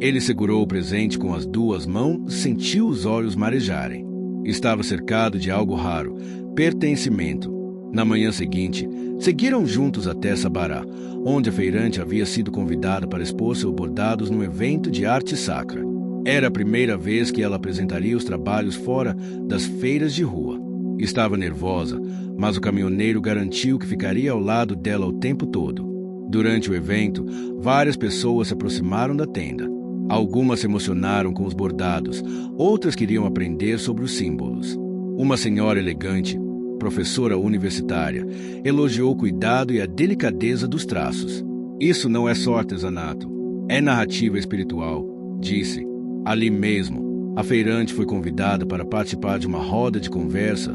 Ele segurou o presente com as duas mãos e sentiu os olhos marejarem. Estava cercado de algo raro, pertencimento. Na manhã seguinte, seguiram juntos até Sabará, onde a feirante havia sido convidada para expor seus bordados num evento de arte sacra. Era a primeira vez que ela apresentaria os trabalhos fora das feiras de rua. Estava nervosa, mas o caminhoneiro garantiu que ficaria ao lado dela o tempo todo. Durante o evento, várias pessoas se aproximaram da tenda. Algumas se emocionaram com os bordados, outras queriam aprender sobre os símbolos. Uma senhora elegante, professora universitária, elogiou o cuidado e a delicadeza dos traços. "Isso não é só artesanato, é narrativa espiritual", disse. Ali mesmo, a feirante foi convidada para participar de uma roda de conversa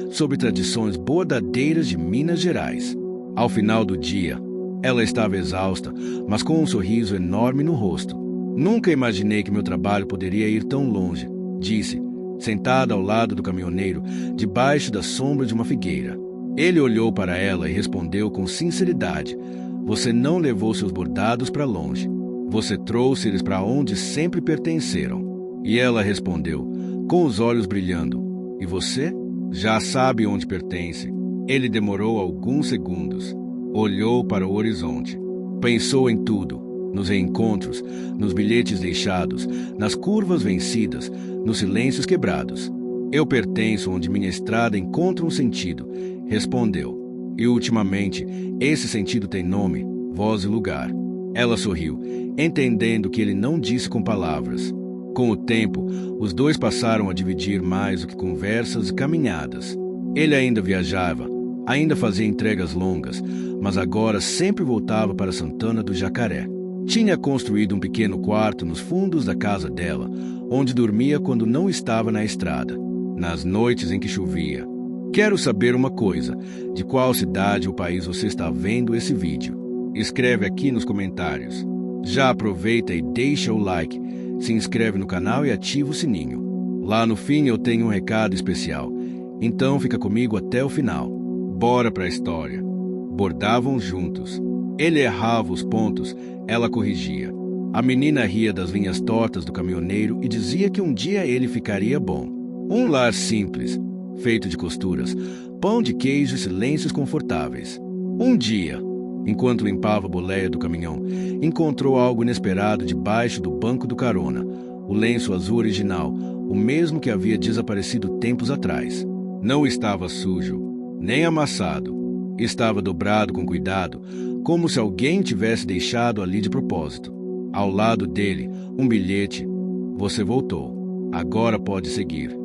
sobre tradições bordadeiras de Minas Gerais. Ao final do dia, ela estava exausta, mas com um sorriso enorme no rosto. "Nunca imaginei que meu trabalho poderia ir tão longe", disse, sentada ao lado do caminhoneiro, debaixo da sombra de uma figueira. Ele olhou para ela e respondeu com sinceridade: "Você não levou seus bordados para longe. Você trouxe eles para onde sempre pertenceram." E ela respondeu, com os olhos brilhando: "E você? Já sabe onde pertence." Ele demorou alguns segundos. Olhou para o horizonte. Pensou em tudo: nos reencontros, nos bilhetes deixados, nas curvas vencidas, nos silêncios quebrados. "Eu pertenço onde minha estrada encontra um sentido", respondeu. "E ultimamente, esse sentido tem nome, voz e lugar." Ela sorriu, entendendo que ele não disse com palavras. Com o tempo, os dois passaram a dividir mais do que conversas e caminhadas. Ele ainda viajava, ainda fazia entregas longas, mas agora sempre voltava para Santana do Jacaré. Tinha construído um pequeno quarto nos fundos da casa dela, onde dormia quando não estava na estrada, nas noites em que chovia. Quero saber uma coisa: de qual cidade ou país você está vendo esse vídeo? Escreve aqui nos comentários. Já aproveita e deixa o like, se inscreve no canal e ativa o sininho. Lá no fim eu tenho um recado especial, então fica comigo até o final. Bora pra história. Bordavam juntos. Ele errava os pontos, ela corrigia. A menina ria das linhas tortas do caminhoneiro e dizia que um dia ele ficaria bom. Um lar simples, feito de costuras, pão de queijo e silêncios confortáveis. Um dia, enquanto limpava a boleia do caminhão, encontrou algo inesperado debaixo do banco do carona. O lenço azul original, o mesmo que havia desaparecido tempos atrás. Não estava sujo, nem amassado. Estava dobrado com cuidado, como se alguém tivesse deixado ali de propósito. Ao lado dele, um bilhete. Você voltou. Agora pode seguir.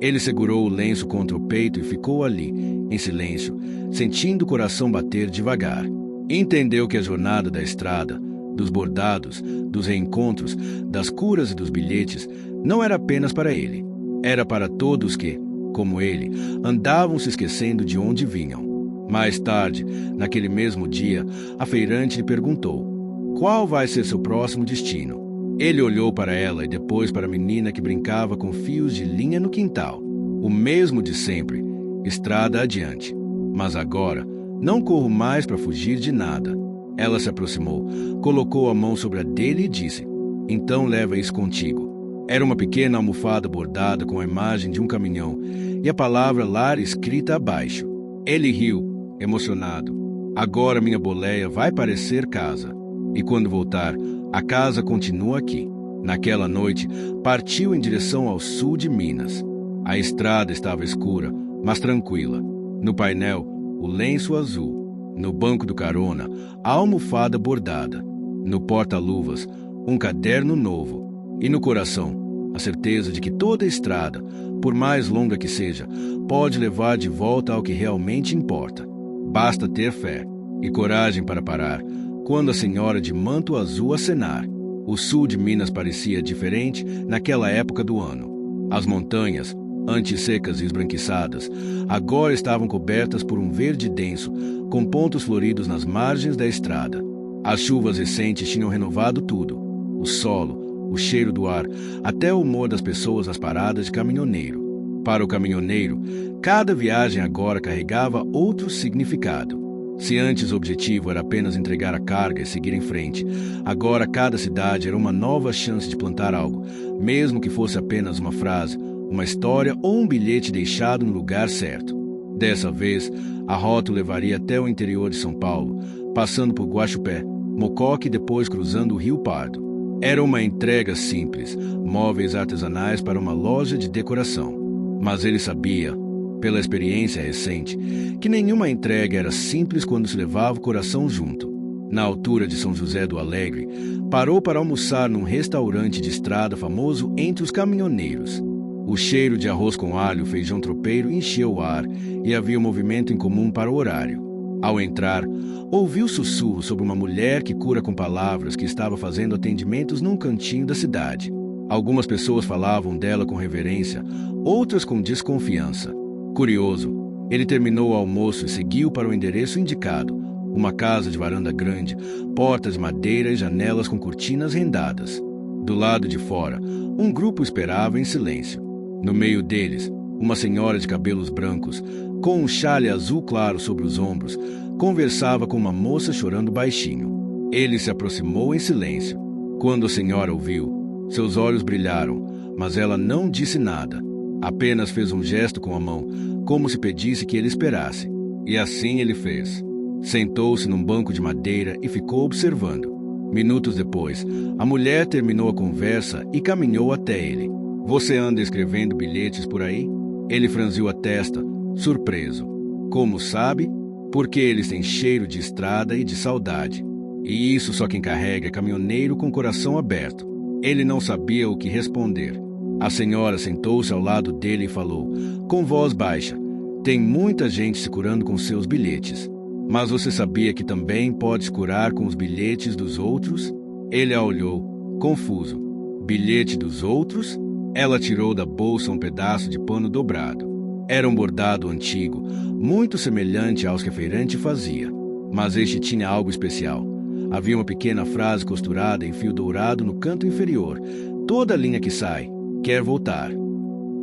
Ele segurou o lenço contra o peito e ficou ali, em silêncio, sentindo o coração bater devagar. Entendeu que a jornada da estrada, dos bordados, dos reencontros, das curas e dos bilhetes, não era apenas para ele. Era para todos que, como ele, andavam se esquecendo de onde vinham. Mais tarde, naquele mesmo dia, a feirante lhe perguntou: qual vai ser seu próximo destino? Ele olhou para ela e depois para a menina que brincava com fios de linha no quintal. O mesmo de sempre, estrada adiante. Mas agora, não corro mais para fugir de nada. Ela se aproximou, colocou a mão sobre a dele e disse: então leva isso contigo. Era uma pequena almofada bordada com a imagem de um caminhão e a palavra lar escrita abaixo. Ele riu, emocionado. Agora minha boleia vai parecer casa. E quando voltar, a casa continua aqui. Naquela noite, partiu em direção ao sul de Minas. A estrada estava escura, mas tranquila. No painel, o lenço azul. No banco do carona, a almofada bordada. No porta-luvas, um caderno novo. E no coração, a certeza de que toda estrada, por mais longa que seja, pode levar de volta ao que realmente importa. Basta ter fé e coragem para parar. Quando a senhora de manto azul acenar, o sul de Minas parecia diferente naquela época do ano. As montanhas, antes secas e esbranquiçadas, agora estavam cobertas por um verde denso, com pontos floridos nas margens da estrada. As chuvas recentes tinham renovado tudo: o solo, o cheiro do ar, até o humor das pessoas nas paradas de caminhoneiro. Para o caminhoneiro, cada viagem agora carregava outro significado. Se antes o objetivo era apenas entregar a carga e seguir em frente, agora cada cidade era uma nova chance de plantar algo, mesmo que fosse apenas uma frase, uma história ou um bilhete deixado no lugar certo. Dessa vez, a rota o levaria até o interior de São Paulo, passando por Guaxupé, Mococa e depois cruzando o Rio Pardo. Era uma entrega simples, móveis artesanais para uma loja de decoração. Mas ele sabia, pela experiência recente, que nenhuma entrega era simples quando se levava o coração junto. Na altura de São José do Alegre, parou para almoçar num restaurante de estrada famoso entre os caminhoneiros. O cheiro de arroz com alho e feijão tropeiro encheu o ar e havia um movimento em comum para o horário. Ao entrar, ouviu sussurros sobre uma mulher que cura com palavras que estava fazendo atendimentos num cantinho da cidade. Algumas pessoas falavam dela com reverência, outras com desconfiança. Curioso, ele terminou o almoço e seguiu para o endereço indicado, uma casa de varanda grande, portas de madeira e janelas com cortinas rendadas. Do lado de fora, um grupo esperava em silêncio. No meio deles, uma senhora de cabelos brancos, com um chale azul claro sobre os ombros, conversava com uma moça chorando baixinho. Ele se aproximou em silêncio. Quando a senhora ouviu, seus olhos brilharam, mas ela não disse nada. Apenas fez um gesto com a mão, como se pedisse que ele esperasse. E assim ele fez. Sentou-se num banco de madeira e ficou observando. Minutos depois, a mulher terminou a conversa e caminhou até ele. Você anda escrevendo bilhetes por aí? Ele franziu a testa, surpreso. Como sabe? Porque eles têm cheiro de estrada e de saudade. E isso só quem carrega é caminhoneiro com coração aberto. Ele não sabia o que responder. A senhora sentou-se ao lado dele e falou, com voz baixa: tem muita gente se curando com seus bilhetes. Mas você sabia que também pode se curar com os bilhetes dos outros? Ele a olhou, confuso. Bilhete dos outros? Ela tirou da bolsa um pedaço de pano dobrado. Era um bordado antigo, muito semelhante aos que a feirante fazia. Mas este tinha algo especial. Havia uma pequena frase costurada em fio dourado no canto inferior. Toda linha que sai, quer voltar.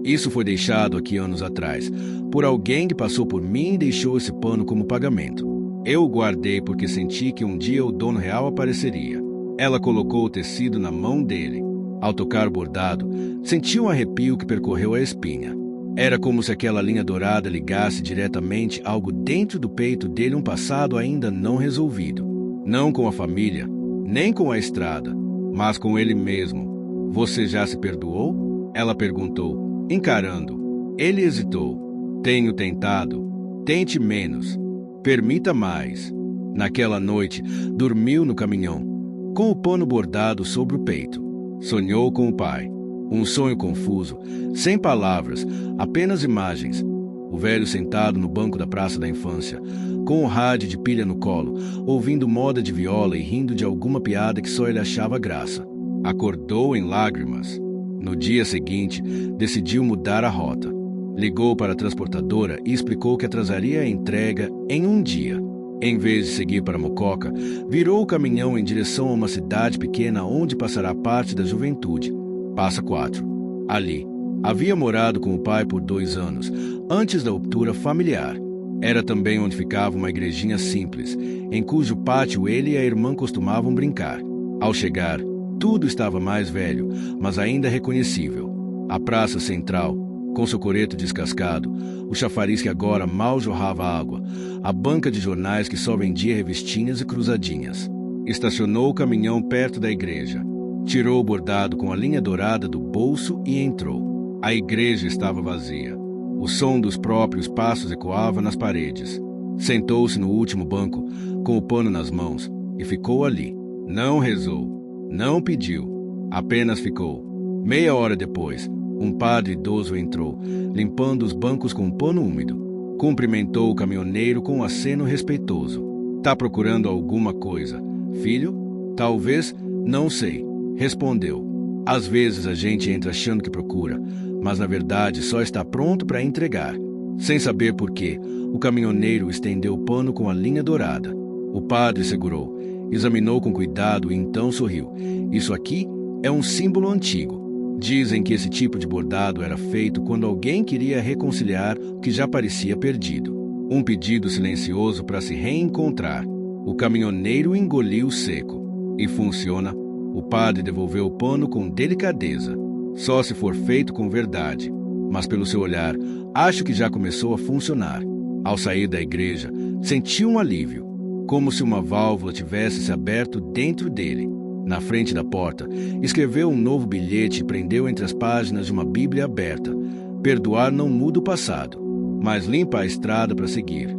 Isso foi deixado aqui anos atrás, por alguém que passou por mim e deixou esse pano como pagamento. Eu o guardei porque senti que um dia o dono real apareceria. Ela colocou o tecido na mão dele. Ao tocar o bordado, sentiu um arrepio que percorreu a espinha. Era como se aquela linha dourada ligasse diretamente algo dentro do peito dele, um passado ainda não resolvido. Não com a família, nem com a estrada, mas com ele mesmo. Você já se perdoou? Ela perguntou, encarando. Ele hesitou. Tenho tentado. Tente menos. Permita mais. Naquela noite, dormiu no caminhão, com o pano bordado sobre o peito. Sonhou com o pai. Um sonho confuso, sem palavras, apenas imagens. O velho sentado no banco da praça da infância, com o rádio de pilha no colo, ouvindo moda de viola e rindo de alguma piada que só ele achava graça. Acordou em lágrimas. No dia seguinte, decidiu mudar a rota. Ligou para a transportadora e explicou que atrasaria a entrega em um dia. Em vez de seguir para Mococa, virou o caminhão em direção a uma cidade pequena onde passará parte da juventude. Passa 4. Ali, havia morado com o pai por 2 anos, antes da ruptura familiar. Era também onde ficava uma igrejinha simples, em cujo pátio ele e a irmã costumavam brincar. Ao chegar, tudo estava mais velho, mas ainda reconhecível. A praça central, com seu coreto descascado, o chafariz que agora mal jorrava água, a banca de jornais que só vendia revistinhas e cruzadinhas. Estacionou o caminhão perto da igreja. Tirou o bordado com a linha dourada do bolso e entrou. A igreja estava vazia. O som dos próprios passos ecoava nas paredes. Sentou-se no último banco, com o pano nas mãos, e ficou ali. Não rezou, não pediu, apenas ficou. Meia hora depois, um padre idoso entrou, limpando os bancos com um pano úmido. Cumprimentou o caminhoneiro com um aceno respeitoso. Tá procurando alguma coisa, filho? Talvez, não sei, respondeu. Às vezes a gente entra achando que procura, mas na verdade só está pronto para entregar. Sem saber por quê, o caminhoneiro estendeu o pano com a linha dourada. O padre segurou, examinou com cuidado e então sorriu. Isso aqui é um símbolo antigo. Dizem que esse tipo de bordado era feito quando alguém queria reconciliar o que já parecia perdido. Um pedido silencioso para se reencontrar. O caminhoneiro engoliu seco. E funciona. O padre devolveu o pano com delicadeza. Só se for feito com verdade. Mas pelo seu olhar, acho que já começou a funcionar. Ao sair da igreja, sentiu um alívio. Como se uma válvula tivesse se aberto dentro dele. Na frente da porta, escreveu um novo bilhete e prendeu entre as páginas de uma Bíblia aberta. Perdoar não muda o passado, mas limpa a estrada para seguir.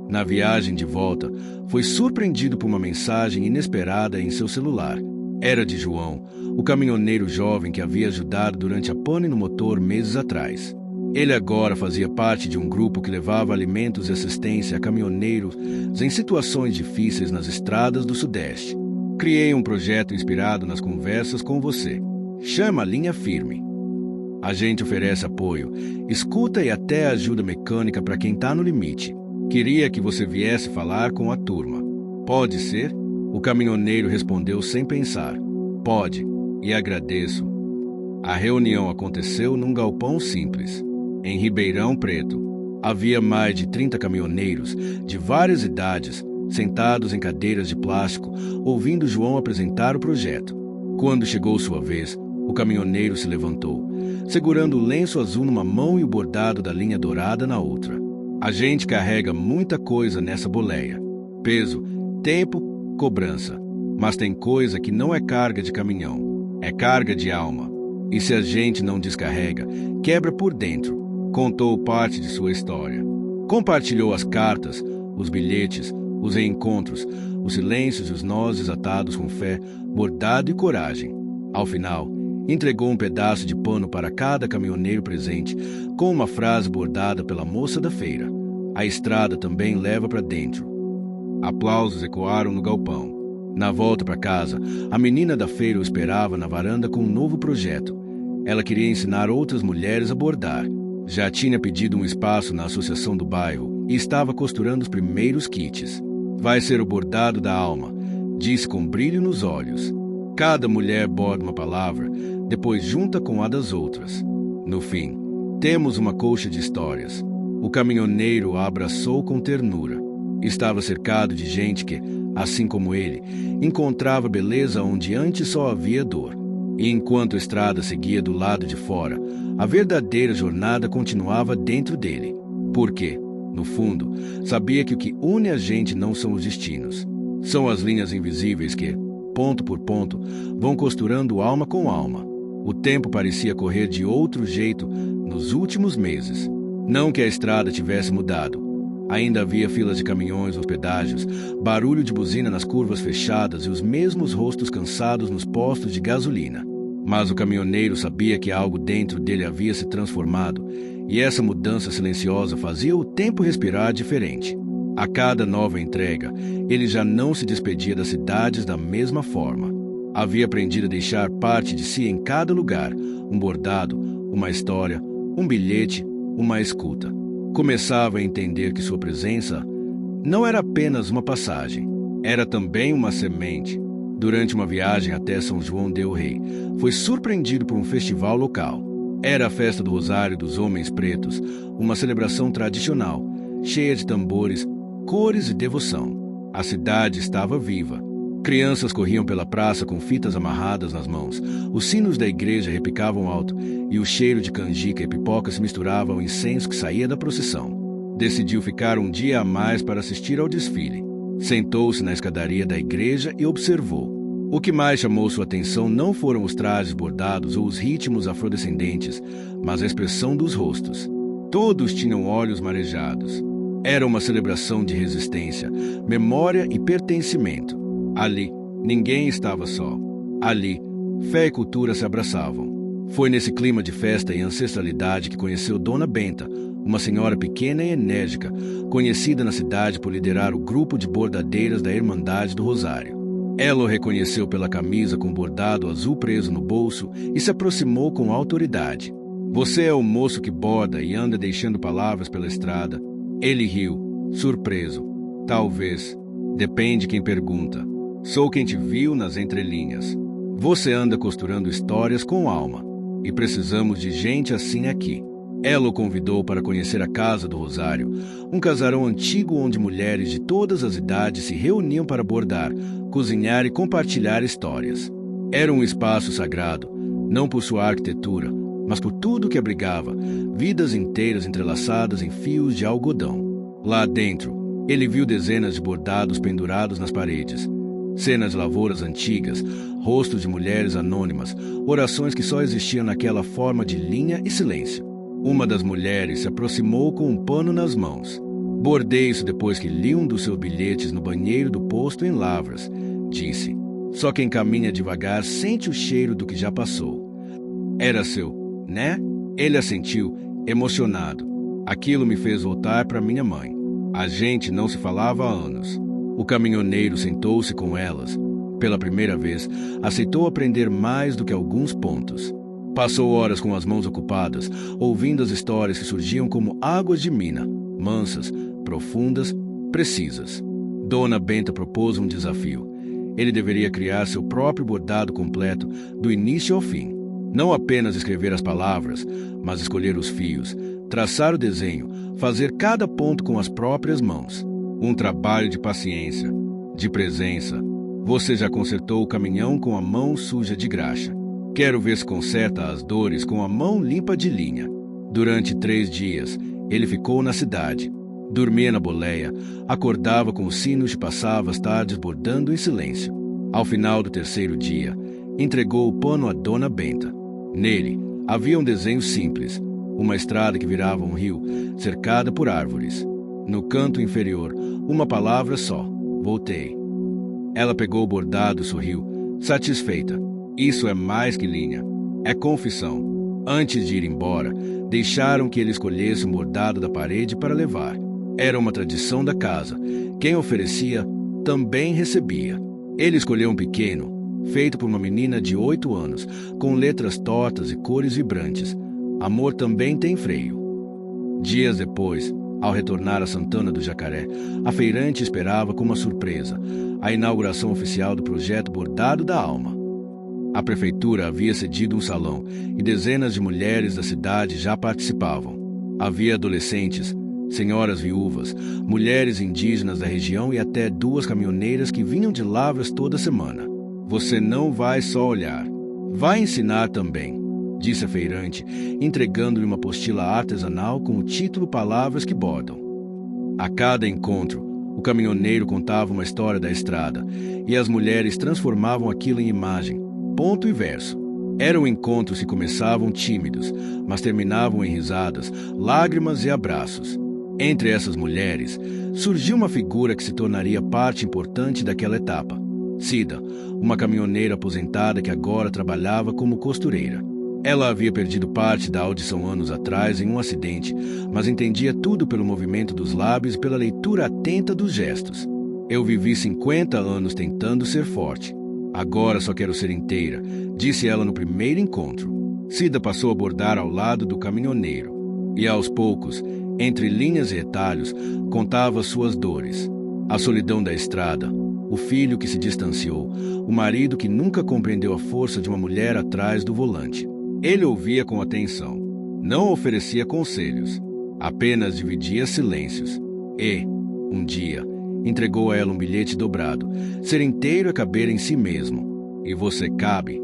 Na viagem de volta, foi surpreendido por uma mensagem inesperada em seu celular. Era de João, o caminhoneiro jovem que havia ajudado durante a pane no motor meses atrás. Ele agora fazia parte de um grupo que levava alimentos e assistência a caminhoneiros em situações difíceis nas estradas do Sudeste. Criei um projeto inspirado nas conversas com você. Chama Linha Firme. A gente oferece apoio, escuta e até ajuda mecânica para quem está no limite. Queria que você viesse falar com a turma. Pode ser? O caminhoneiro respondeu sem pensar. Pode, e agradeço. A reunião aconteceu num galpão simples, em Ribeirão Preto. Havia mais de 30 caminhoneiros, de várias idades, sentados em cadeiras de plástico, ouvindo João apresentar o projeto. Quando chegou sua vez, o caminhoneiro se levantou, segurando o lenço azul numa mão e o bordado da linha dourada na outra. A gente carrega muita coisa nessa boleia. Peso, tempo, cobrança. Mas tem coisa que não é carga de caminhão, é carga de alma. E se a gente não descarrega, quebra por dentro. Contou parte de sua história. Compartilhou as cartas, os bilhetes, os reencontros, os silêncios e os nós desatados com fé, bordado e coragem. Ao final, entregou um pedaço de pano para cada caminhoneiro presente, com uma frase bordada pela moça da feira. A estrada também leva para dentro. Aplausos ecoaram no galpão. Na volta para casa, a menina da feira o esperava na varanda com um novo projeto. Ela queria ensinar outras mulheres a bordar. Já tinha pedido um espaço na associação do bairro e estava costurando os primeiros kits. Vai ser o bordado da alma, disse com brilho nos olhos. Cada mulher borda uma palavra, depois junta com a das outras. No fim, temos uma colcha de histórias. O caminhoneiro a abraçou com ternura. Estava cercado de gente que, assim como ele, encontrava beleza onde antes só havia dor. E enquanto a estrada seguia do lado de fora, a verdadeira jornada continuava dentro dele. Porque, no fundo, sabia que o que une a gente não são os destinos. São as linhas invisíveis que, ponto por ponto, vão costurando alma com alma. O tempo parecia correr de outro jeito nos últimos meses. Não que a estrada tivesse mudado. Ainda havia filas de caminhões nos pedágios, barulho de buzina nas curvas fechadas e os mesmos rostos cansados nos postos de gasolina. Mas o caminhoneiro sabia que algo dentro dele havia se transformado, e essa mudança silenciosa fazia o tempo respirar diferente. A cada nova entrega, ele já não se despedia das cidades da mesma forma. Havia aprendido a deixar parte de si em cada lugar, um bordado, uma história, um bilhete, uma escuta. Começava a entender que sua presença não era apenas uma passagem, era também uma semente. Durante uma viagem até São João del Rei, foi surpreendido por um festival local. Era a festa do Rosário dos Homens Pretos, uma celebração tradicional, cheia de tambores, cores e devoção. A cidade estava viva. Crianças corriam pela praça com fitas amarradas nas mãos, os sinos da igreja repicavam alto e o cheiro de canjica e pipoca se misturava ao incenso que saía da procissão. Decidiu ficar um dia a mais para assistir ao desfile. Sentou-se na escadaria da igreja e observou. O que mais chamou sua atenção não foram os trajes bordados ou os ritmos afrodescendentes, mas a expressão dos rostos. Todos tinham olhos marejados. Era uma celebração de resistência, memória e pertencimento. Ali, ninguém estava só. Ali, fé e cultura se abraçavam. Foi nesse clima de festa e ancestralidade que conheceu Dona Benta, uma senhora pequena e enérgica, conhecida na cidade por liderar o grupo de bordadeiras da Irmandade do Rosário. Ela o reconheceu pela camisa com bordado azul preso no bolso e se aproximou com autoridade. Você é o moço que borda e anda deixando palavras pela estrada. Ele riu, surpreso. Talvez. Depende quem pergunta. Sou quem te viu nas entrelinhas. Você anda costurando histórias com alma. E precisamos de gente assim aqui. Ela o convidou para conhecer a Casa do Rosário, um casarão antigo onde mulheres de todas as idades se reuniam para bordar, cozinhar e compartilhar histórias. Era um espaço sagrado, não por sua arquitetura, mas por tudo que abrigava, vidas inteiras entrelaçadas em fios de algodão. Lá dentro, ele viu dezenas de bordados pendurados nas paredes. Cenas de lavouras antigas, rostos de mulheres anônimas, orações que só existiam naquela forma de linha e silêncio. Uma das mulheres se aproximou com um pano nas mãos. Bordei isso depois que li um dos seus bilhetes no banheiro do posto em Lavras, disse. Só quem caminha devagar sente o cheiro do que já passou. Era seu, né? Ele assentiu, emocionado. Aquilo me fez voltar para minha mãe. A gente não se falava há anos. O caminhoneiro sentou-se com elas. Pela primeira vez, aceitou aprender mais do que alguns pontos. Passou horas com as mãos ocupadas, ouvindo as histórias que surgiam como águas de mina, mansas, profundas, precisas. Dona Benta propôs um desafio. Ele deveria criar seu próprio bordado completo, do início ao fim. Não apenas escrever as palavras, mas escolher os fios, traçar o desenho, fazer cada ponto com as próprias mãos. Um trabalho de paciência, de presença. Você já consertou o caminhão com a mão suja de graxa. Quero ver se conserta as dores com a mão limpa de linha. Durante 3 dias, ele ficou na cidade. Dormia na boleia, acordava com os sinos e passava as tardes bordando em silêncio. Ao final do 3º dia, entregou o pano a Dona Benta. Nele, havia um desenho simples, uma estrada que virava um rio, cercada por árvores. No canto inferior, uma palavra só: voltei. Ela pegou o bordado e sorriu, satisfeita. Isso é mais que linha. É confissão. Antes de ir embora, deixaram que ele escolhesse um bordado da parede para levar. Era uma tradição da casa. Quem oferecia, também recebia. Ele escolheu um pequeno, feito por uma menina de 8 anos, com letras tortas e cores vibrantes. Amor também tem freio. Dias depois, ao retornar a Santana do Jacaré, a feirante esperava com uma surpresa a inauguração oficial do projeto Bordado da Alma. A prefeitura havia cedido um salão e dezenas de mulheres da cidade já participavam. Havia adolescentes, senhoras viúvas, mulheres indígenas da região e até 2 caminhoneiras que vinham de Lavras toda semana. Você não vai só olhar, vai ensinar também, disse a feirante, entregando-lhe uma apostila artesanal com o título Palavras que Bordam. A cada encontro, o caminhoneiro contava uma história da estrada e as mulheres transformavam aquilo em imagem, ponto e verso. Eram encontros que começavam tímidos, mas terminavam em risadas, lágrimas e abraços. Entre essas mulheres, surgiu uma figura que se tornaria parte importante daquela etapa. Cida, uma caminhoneira aposentada que agora trabalhava como costureira. Ela havia perdido parte da audição anos atrás em um acidente, mas entendia tudo pelo movimento dos lábios e pela leitura atenta dos gestos. Eu vivi 50 anos tentando ser forte. Agora só quero ser inteira, disse ela no primeiro encontro. Cida passou a bordar ao lado do caminhoneiro. E aos poucos, entre linhas e retalhos, contava suas dores. A solidão da estrada, o filho que se distanciou, o marido que nunca compreendeu a força de uma mulher atrás do volante. Ele ouvia com atenção, não oferecia conselhos, apenas dividia silêncios. E, um dia, entregou a ela um bilhete dobrado. Ser inteiro é caber em si mesmo. E você cabe?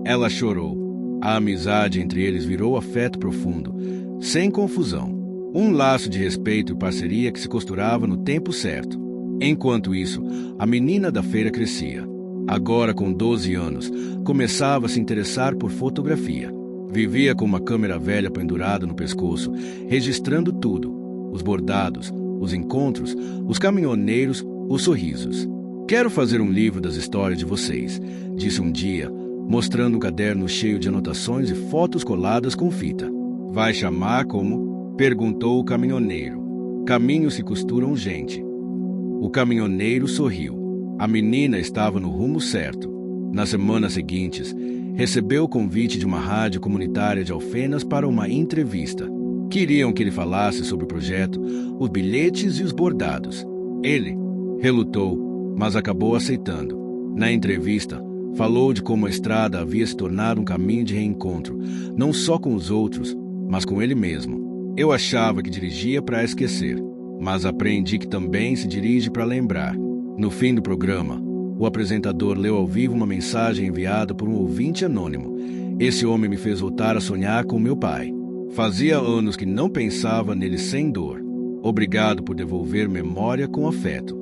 Ela chorou. A amizade entre eles virou afeto profundo, sem confusão. Um laço de respeito e parceria que se costurava no tempo certo. Enquanto isso, a menina da feira crescia. Agora, com 12 anos, começava a se interessar por fotografia. Vivia com uma câmera velha pendurada no pescoço, registrando tudo: os bordados, os encontros, os caminhoneiros, os sorrisos. Quero fazer um livro das histórias de vocês, disse um dia, mostrando um caderno cheio de anotações e fotos coladas com fita. Vai chamar como? Perguntou o caminhoneiro. Caminhos se costuram, gente. O caminhoneiro sorriu. A menina estava no rumo certo. Nas semanas seguintes, recebeu o convite de uma rádio comunitária de Alfenas para uma entrevista. Queriam que ele falasse sobre o projeto, os bilhetes e os bordados. Ele relutou, mas acabou aceitando. Na entrevista, falou de como a estrada havia se tornado um caminho de reencontro, não só com os outros, mas com ele mesmo. Eu achava que dirigia para esquecer, mas aprendi que também se dirige para lembrar. No fim do programa, o apresentador leu ao vivo uma mensagem enviada por um ouvinte anônimo. Esse homem me fez voltar a sonhar com meu pai. Fazia anos que não pensava nele sem dor. Obrigado por devolver memória com afeto.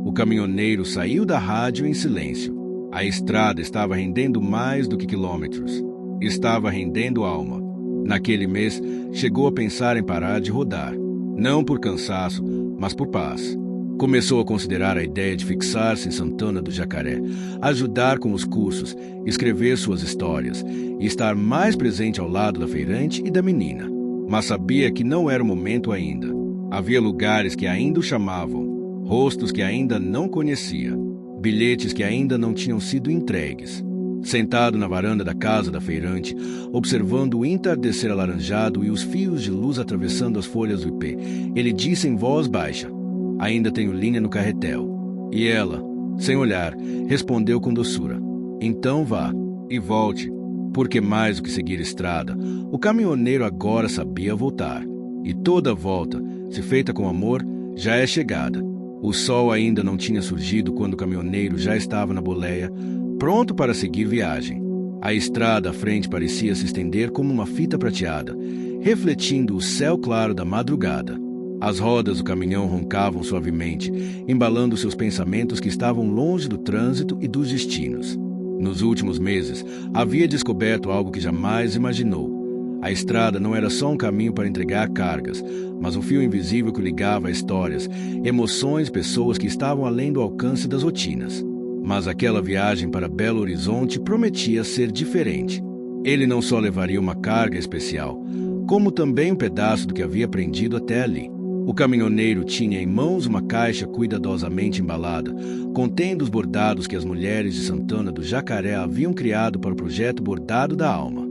O caminhoneiro saiu da rádio em silêncio. A estrada estava rendendo mais do que quilômetros. Estava rendendo alma. Naquele mês, chegou a pensar em parar de rodar. Não por cansaço, mas por paz. Começou a considerar a ideia de fixar-se em Santana do Jacaré, ajudar com os cursos, escrever suas histórias e estar mais presente ao lado da feirante e da menina. Mas sabia que não era o momento ainda. Havia lugares que ainda o chamavam, rostos que ainda não conhecia, bilhetes que ainda não tinham sido entregues. Sentado na varanda da casa da feirante, observando o entardecer alaranjado e os fios de luz atravessando as folhas do ipê, ele disse em voz baixa: ainda tenho linha no carretel. E ela, sem olhar, respondeu com doçura: então vá e volte, porque mais do que seguir estrada, o caminhoneiro agora sabia voltar. E toda volta, se feita com amor, já é chegada. O sol ainda não tinha surgido quando o caminhoneiro já estava na boleia, pronto para seguir viagem. A estrada à frente parecia se estender como uma fita prateada, refletindo o céu claro da madrugada. As rodas do caminhão roncavam suavemente, embalando seus pensamentos que estavam longe do trânsito e dos destinos. Nos últimos meses, havia descoberto algo que jamais imaginou. A estrada não era só um caminho para entregar cargas, mas um fio invisível que ligava a histórias, emoções e pessoas que estavam além do alcance das rotinas. Mas aquela viagem para Belo Horizonte prometia ser diferente. Ele não só levaria uma carga especial, como também um pedaço do que havia aprendido até ali. O caminhoneiro tinha em mãos uma caixa cuidadosamente embalada, contendo os bordados que as mulheres de Santana do Jacaré haviam criado para o projeto Bordado da Alma.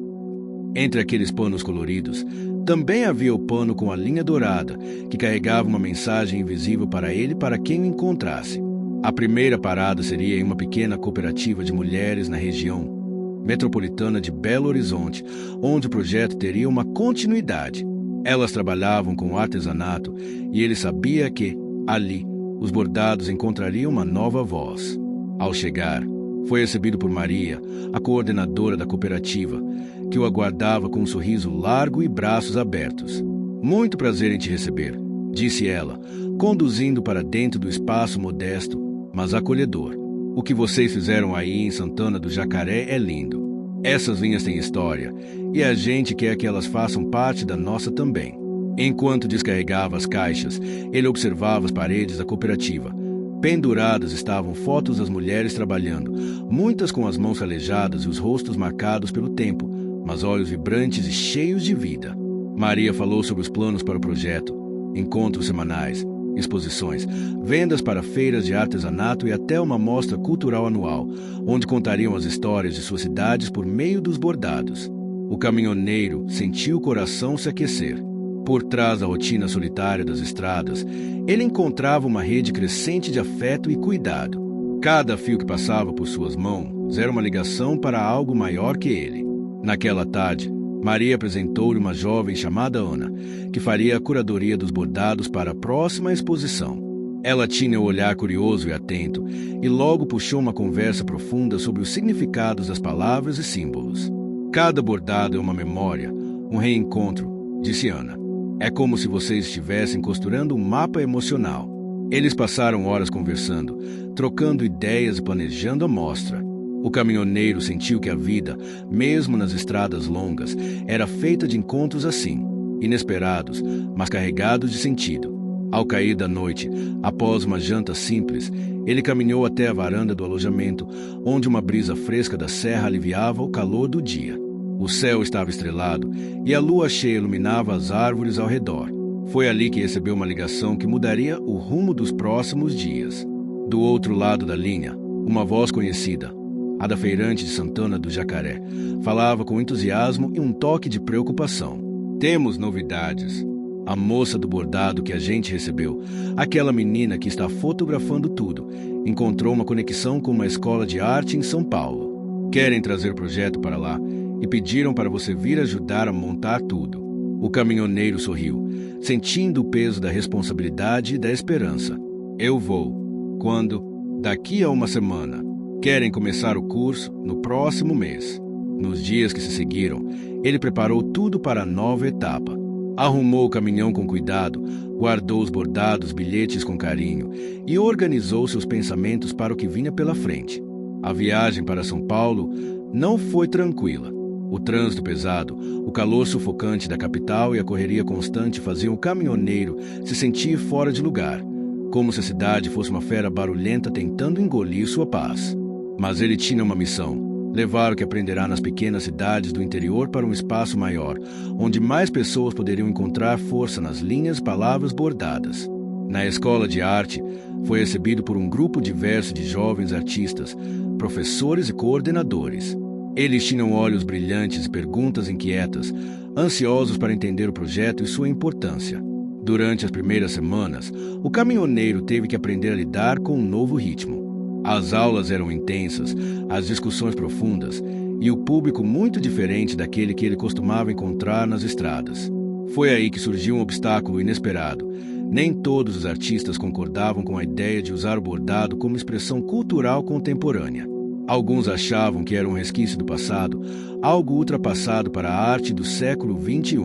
Entre aqueles panos coloridos, também havia o pano com a linha dourada, que carregava uma mensagem invisível para ele e para quem o encontrasse. A primeira parada seria em uma pequena cooperativa de mulheres na região metropolitana de Belo Horizonte, onde o projeto teria uma continuidade. Elas trabalhavam com artesanato e ele sabia que, ali, os bordados encontrariam uma nova voz. Ao chegar, foi recebido por Maria, a coordenadora da cooperativa, que o aguardava com um sorriso largo e braços abertos. "Muito prazer em te receber", disse ela, conduzindo para dentro do espaço modesto, mas acolhedor. "O que vocês fizeram aí em Santana do Jacaré é lindo. Essas vinhas têm história, e a gente quer que elas façam parte da nossa também." Enquanto descarregava as caixas, ele observava as paredes da cooperativa. Penduradas estavam fotos das mulheres trabalhando, muitas com as mãos calejadas e os rostos marcados pelo tempo, mas olhos vibrantes e cheios de vida. Maria falou sobre os planos para o projeto: encontros semanais, exposições, vendas para feiras de artesanato e até uma mostra cultural anual, onde contariam as histórias de suas cidades por meio dos bordados. O caminhoneiro sentiu o coração se aquecer. Por trás da rotina solitária das estradas, ele encontrava uma rede crescente de afeto e cuidado. Cada fio que passava por suas mãos era uma ligação para algo maior que ele. Naquela tarde, Maria apresentou-lhe uma jovem chamada Ana, que faria a curadoria dos bordados para a próxima exposição. Ela tinha o olhar curioso e atento, e logo puxou uma conversa profunda sobre os significados das palavras e símbolos. "Cada bordado é uma memória, um reencontro", disse Ana. "É como se vocês estivessem costurando um mapa emocional." Eles passaram horas conversando, trocando ideias e planejando a mostra. O caminhoneiro sentiu que a vida, mesmo nas estradas longas, era feita de encontros assim, inesperados, mas carregados de sentido. Ao cair da noite, após uma janta simples, ele caminhou até a varanda do alojamento, onde uma brisa fresca da serra aliviava o calor do dia. O céu estava estrelado e a lua cheia iluminava as árvores ao redor. Foi ali que recebeu uma ligação que mudaria o rumo dos próximos dias. Do outro lado da linha, uma voz conhecida, a da feirante de Santana do Jacaré, falava com entusiasmo e um toque de preocupação. "Temos novidades. A moça do bordado que a gente recebeu, aquela menina que está fotografando tudo, encontrou uma conexão com uma escola de arte em São Paulo. Querem trazer o projeto para lá e pediram para você vir ajudar a montar tudo." O caminhoneiro sorriu, sentindo o peso da responsabilidade e da esperança. "Eu vou. Quando? Daqui a uma semana. Querem começar o curso no próximo mês." Nos dias que se seguiram, ele preparou tudo para a nova etapa. Arrumou o caminhão com cuidado, guardou os bordados bilhetes com carinho e organizou seus pensamentos para o que vinha pela frente. A viagem para São Paulo não foi tranquila. O trânsito pesado, o calor sufocante da capital e a correria constante faziam o caminhoneiro se sentir fora de lugar, como se a cidade fosse uma fera barulhenta tentando engolir sua paz. Mas ele tinha uma missão: levar o que aprenderá nas pequenas cidades do interior para um espaço maior, onde mais pessoas poderiam encontrar força nas linhas e palavras bordadas. Na escola de arte, foi recebido por um grupo diverso de jovens artistas, professores e coordenadores. Eles tinham olhos brilhantes e perguntas inquietas, ansiosos para entender o projeto e sua importância. Durante as primeiras semanas, o caminhoneiro teve que aprender a lidar com um novo ritmo. As aulas eram intensas, as discussões profundas e o público muito diferente daquele que ele costumava encontrar nas estradas. Foi aí que surgiu um obstáculo inesperado. Nem todos os artistas concordavam com a ideia de usar o bordado como expressão cultural contemporânea. Alguns achavam que era um resquício do passado, algo ultrapassado para a arte do século XXI.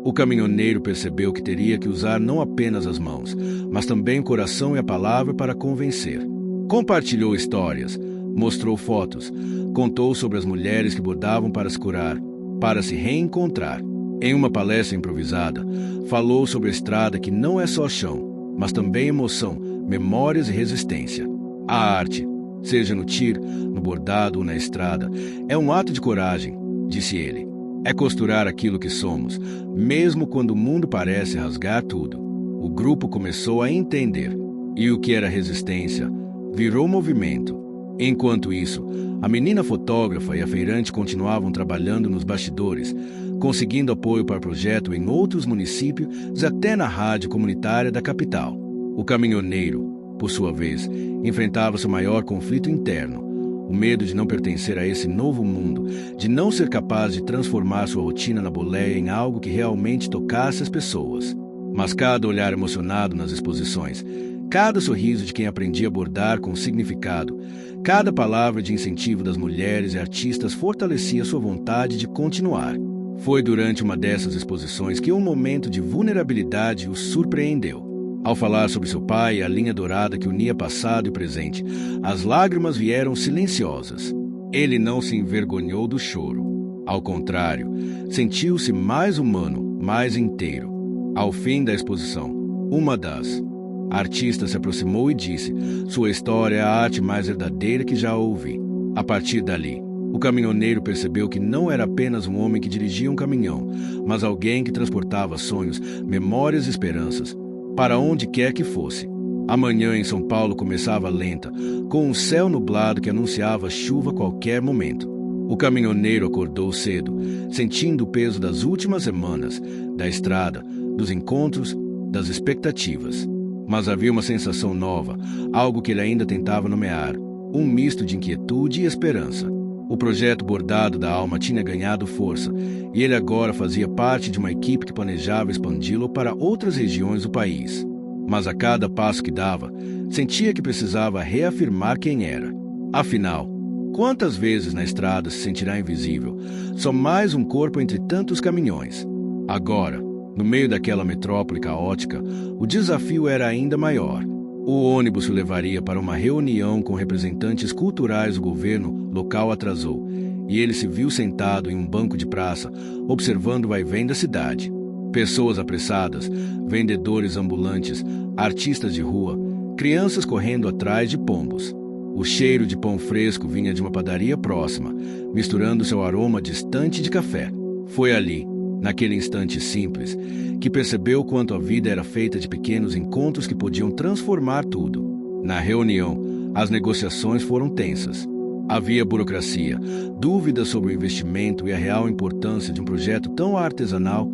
O caminhoneiro percebeu que teria que usar não apenas as mãos, mas também o coração e a palavra para convencer. Compartilhou histórias, mostrou fotos, contou sobre as mulheres que bordavam para se curar, para se reencontrar. Em uma palestra improvisada, falou sobre a estrada que não é só chão, mas também emoção, memórias e resistência. A arte, seja no tiro, no bordado ou na estrada, é um ato de coragem, disse ele. É costurar aquilo que somos, mesmo quando o mundo parece rasgar tudo. O grupo começou a entender, e o que era resistência virou movimento. Enquanto isso, a menina fotógrafa e a feirante continuavam trabalhando nos bastidores, conseguindo apoio para o projeto em outros municípios, até na rádio comunitária da capital. O caminhoneiro, por sua vez, enfrentava seu maior conflito interno, o medo de não pertencer a esse novo mundo, de não ser capaz de transformar sua rotina na boleia em algo que realmente tocasse as pessoas. Mas cada olhar emocionado nas exposições, cada sorriso de quem aprendia a bordar com significado, cada palavra de incentivo das mulheres e artistas fortalecia sua vontade de continuar. Foi durante uma dessas exposições que um momento de vulnerabilidade o surpreendeu. Ao falar sobre seu pai e a linha dourada que unia passado e presente, as lágrimas vieram silenciosas. Ele não se envergonhou do choro. Ao contrário, sentiu-se mais humano, mais inteiro. Ao fim da exposição, uma das artistas se aproximou e disse: "Sua história é a arte mais verdadeira que já ouvi." A partir dali, o caminhoneiro percebeu que não era apenas um homem que dirigia um caminhão, mas alguém que transportava sonhos, memórias e esperanças para onde quer que fosse. A manhã em São Paulo começava lenta, com um céu nublado que anunciava chuva a qualquer momento. O caminhoneiro acordou cedo, sentindo o peso das últimas semanas, da estrada, dos encontros, das expectativas. Mas havia uma sensação nova, algo que ele ainda tentava nomear, um misto de inquietude e esperança. O projeto Bordado da Alma tinha ganhado força, e ele agora fazia parte de uma equipe que planejava expandi-lo para outras regiões do país. Mas a cada passo que dava, sentia que precisava reafirmar quem era. Afinal, quantas vezes na estrada se sentirá invisível, só mais um corpo entre tantos caminhões? Agora, no meio daquela metrópole caótica, o desafio era ainda maior. O ônibus o levaria para uma reunião com representantes culturais do governo local atrasou, e ele se viu sentado em um banco de praça, observando o vai-vem da cidade. Pessoas apressadas, vendedores ambulantes, artistas de rua, crianças correndo atrás de pombos. O cheiro de pão fresco vinha de uma padaria próxima, misturando seu aroma distante de café. Foi ali, naquele instante simples, que percebeu quanto a vida era feita de pequenos encontros que podiam transformar tudo. Na reunião, as negociações foram tensas. Havia burocracia, dúvidas sobre o investimento e a real importância de um projeto tão artesanal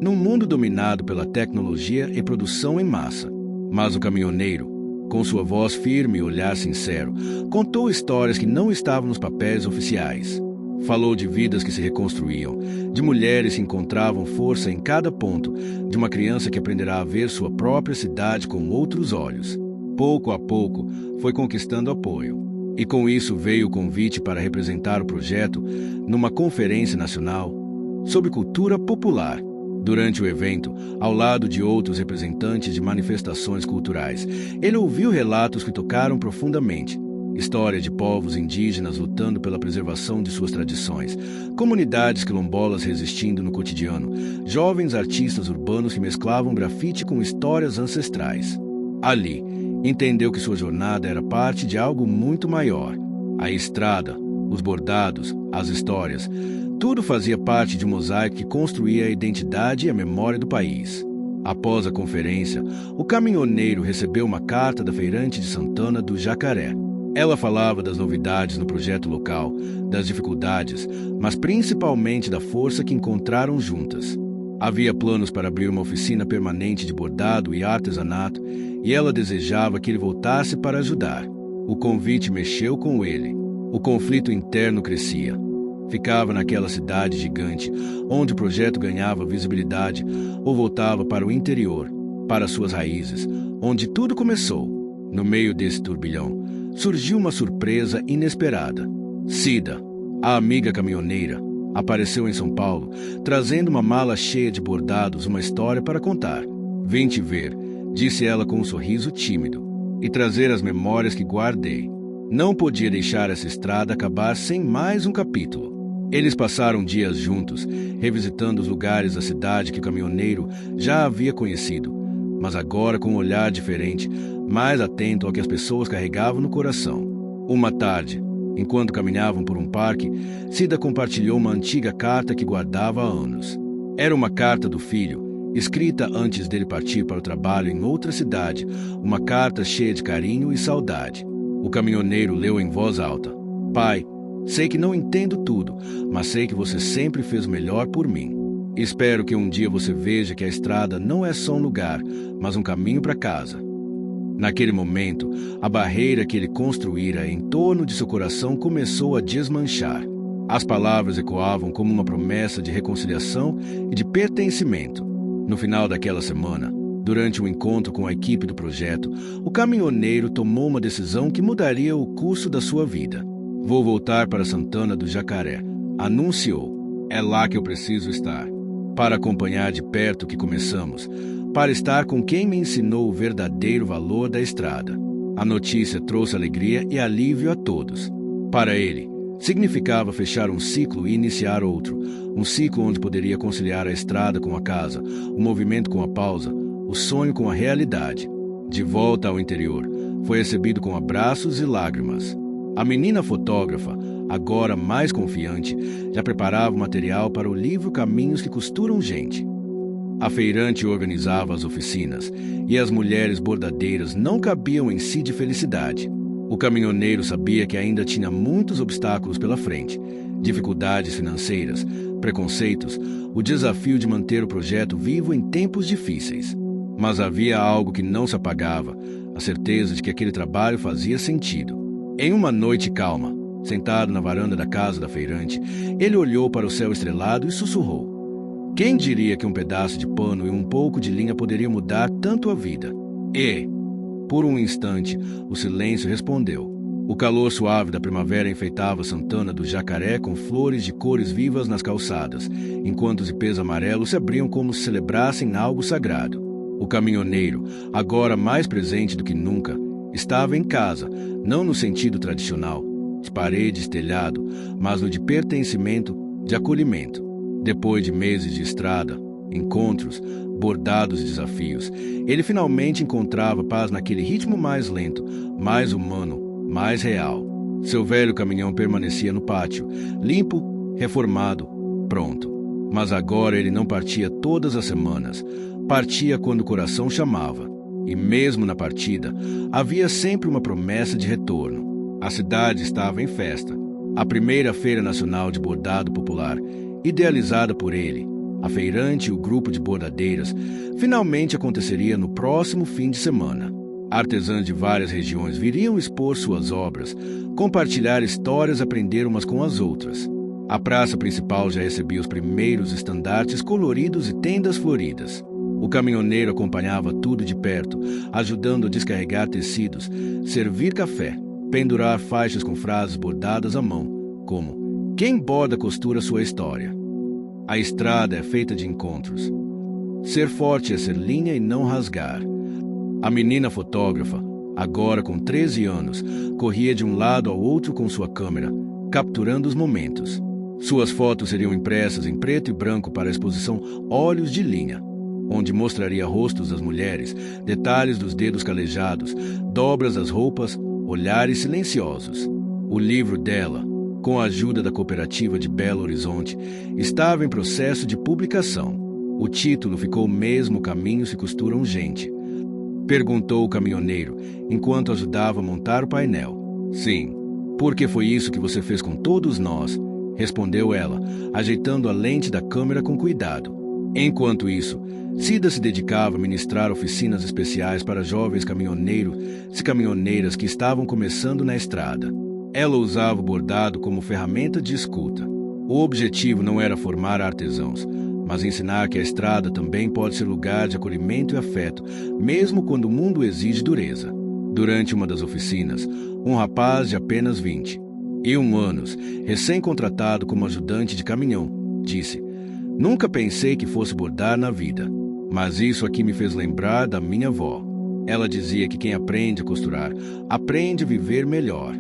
num mundo dominado pela tecnologia e produção em massa. Mas o caminhoneiro, com sua voz firme e olhar sincero, contou histórias que não estavam nos papéis oficiais. Falou de vidas que se reconstruíam, de mulheres que encontravam força em cada ponto, de uma criança que aprenderá a ver sua própria cidade com outros olhos. Pouco a pouco, foi conquistando apoio. E com isso veio o convite para representar o projeto numa conferência nacional sobre cultura popular. Durante o evento, ao lado de outros representantes de manifestações culturais, ele ouviu relatos que tocaram profundamente. História de povos indígenas lutando pela preservação de suas tradições, comunidades quilombolas resistindo no cotidiano, jovens artistas urbanos que mesclavam grafite com histórias ancestrais. Ali, entendeu que sua jornada era parte de algo muito maior. A estrada, os bordados, as histórias, tudo fazia parte de um mosaico que construía a identidade e a memória do país. Após a conferência, o caminhoneiro recebeu uma carta da feirante de Santana do Jacaré. Ela falava das novidades no projeto local, das dificuldades, mas principalmente da força que encontraram juntas. Havia planos para abrir uma oficina permanente de bordado e artesanato, e ela desejava que ele voltasse para ajudar. O convite mexeu com ele. O conflito interno crescia. Ficava naquela cidade gigante, onde o projeto ganhava visibilidade, ou voltava para o interior, para suas raízes, onde tudo começou. No meio desse turbilhão, surgiu uma surpresa inesperada. Cida, a amiga caminhoneira, apareceu em São Paulo, trazendo uma mala cheia de bordados, uma história para contar. "Vim te ver", disse ela com um sorriso tímido, "e trazer as memórias que guardei. Não podia deixar essa estrada acabar sem mais um capítulo." Eles passaram dias juntos, revisitando os lugares da cidade que o caminhoneiro já havia conhecido, mas agora com um olhar diferente, mais atento ao que as pessoas carregavam no coração. Uma tarde, enquanto caminhavam por um parque, Cida compartilhou uma antiga carta que guardava há anos. Era uma carta do filho, escrita antes dele partir para o trabalho em outra cidade, uma carta cheia de carinho e saudade. O caminhoneiro leu em voz alta: Pai, sei que não entendo tudo, mas sei que você sempre fez o melhor por mim. Espero que um dia você veja que a estrada não é só um lugar, mas um caminho para casa. Naquele momento, a barreira que ele construíra em torno de seu coração começou a desmanchar. As palavras ecoavam como uma promessa de reconciliação e de pertencimento. No final daquela semana, durante um encontro com a equipe do projeto, o caminhoneiro tomou uma decisão que mudaria o curso da sua vida. Vou voltar para Santana do Jacaré, anunciou. É lá que eu preciso estar, para acompanhar de perto o que começamos, para estar com quem me ensinou o verdadeiro valor da estrada. A notícia trouxe alegria e alívio a todos. Para ele, significava fechar um ciclo e iniciar outro, um ciclo onde poderia conciliar a estrada com a casa, o movimento com a pausa, o sonho com a realidade. De volta ao interior, foi recebido com abraços e lágrimas. A menina fotógrafa, agora mais confiante, já preparava o material para o livro Caminhos que Costuram Gente. A feirante organizava as oficinas, e as mulheres bordadeiras não cabiam em si de felicidade. O caminhoneiro sabia que ainda tinha muitos obstáculos pela frente, dificuldades financeiras, preconceitos, o desafio de manter o projeto vivo em tempos difíceis. Mas havia algo que não se apagava, a certeza de que aquele trabalho fazia sentido. Em uma noite calma, sentado na varanda da casa da feirante, ele olhou para o céu estrelado e sussurrou: Quem diria que um pedaço de pano e um pouco de linha poderia mudar tanto a vida? E, por um instante, o silêncio respondeu. O calor suave da primavera enfeitava Santana do Jacaré com flores de cores vivas nas calçadas, enquanto os ipês amarelos se abriam como se celebrassem algo sagrado. O caminhoneiro, agora mais presente do que nunca, estava em casa, não no sentido tradicional, de paredes, telhado, mas no de pertencimento, de acolhimento. Depois de meses de estrada, encontros, bordados e desafios, ele finalmente encontrava paz naquele ritmo mais lento, mais humano, mais real. Seu velho caminhão permanecia no pátio, limpo, reformado, pronto. Mas agora ele não partia todas as semanas, partia quando o coração chamava. E mesmo na partida, havia sempre uma promessa de retorno. A cidade estava em festa. A primeira Feira Nacional de Bordado Popular, idealizada por ele, a feirante e o grupo de bordadeiras, finalmente aconteceria no próximo fim de semana. Artesãs de várias regiões viriam expor suas obras, compartilhar histórias e aprender umas com as outras. A praça principal já recebia os primeiros estandartes coloridos e tendas floridas. O caminhoneiro acompanhava tudo de perto, ajudando a descarregar tecidos, servir café, pendurar faixas com frases bordadas à mão, como Quem borda costura sua história. A estrada é feita de encontros. Ser forte é ser linha e não rasgar. A menina fotógrafa, agora com 13 anos, corria de um lado ao outro com sua câmera, capturando os momentos. Suas fotos seriam impressas em preto e branco para a exposição Olhos de Linha, onde mostraria rostos das mulheres, detalhes dos dedos calejados, dobras das roupas, olhares silenciosos. O livro dela, com a ajuda da cooperativa de Belo Horizonte, estava em processo de publicação. O título ficou mesmo Caminhos que Costuram Gente. Perguntou o caminhoneiro, enquanto ajudava a montar o painel. Sim, porque foi isso que você fez com todos nós, respondeu ela, ajeitando a lente da câmera com cuidado. Enquanto isso, Cida se dedicava a ministrar oficinas especiais para jovens caminhoneiros e caminhoneiras que estavam começando na estrada. Ela usava o bordado como ferramenta de escuta. O objetivo não era formar artesãos, mas ensinar que a estrada também pode ser lugar de acolhimento e afeto, mesmo quando o mundo exige dureza. Durante uma das oficinas, um rapaz de apenas 21 anos, recém-contratado como ajudante de caminhão, disse: Nunca pensei que fosse bordar na vida, mas isso aqui me fez lembrar da minha avó. Ela dizia que quem aprende a costurar, aprende a viver melhor.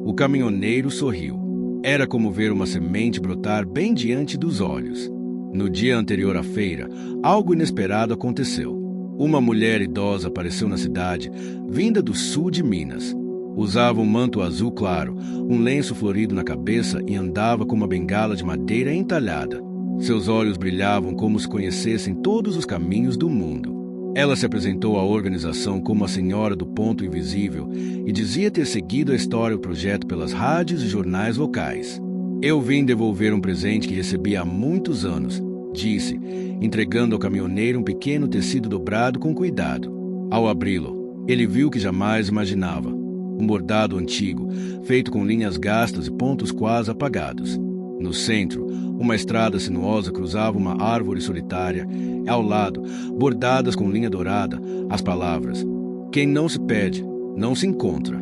O caminhoneiro sorriu. Era como ver uma semente brotar bem diante dos olhos. No dia anterior à feira, algo inesperado aconteceu. Uma mulher idosa apareceu na cidade, vinda do sul de Minas. Usava um manto azul claro, um lenço florido na cabeça e andava com uma bengala de madeira entalhada. Seus olhos brilhavam como se conhecessem todos os caminhos do mundo. Ela se apresentou à organização como a Senhora do Ponto Invisível e dizia ter seguido a história do projeto pelas rádios e jornais locais. Eu vim devolver um presente que recebi há muitos anos, disse, entregando ao caminhoneiro um pequeno tecido dobrado com cuidado. Ao abri-lo, ele viu o que jamais imaginava. Um bordado antigo, feito com linhas gastas e pontos quase apagados. No centro, uma estrada sinuosa cruzava uma árvore solitária e, ao lado, bordadas com linha dourada, as palavras: "Quem não se pede, não se encontra."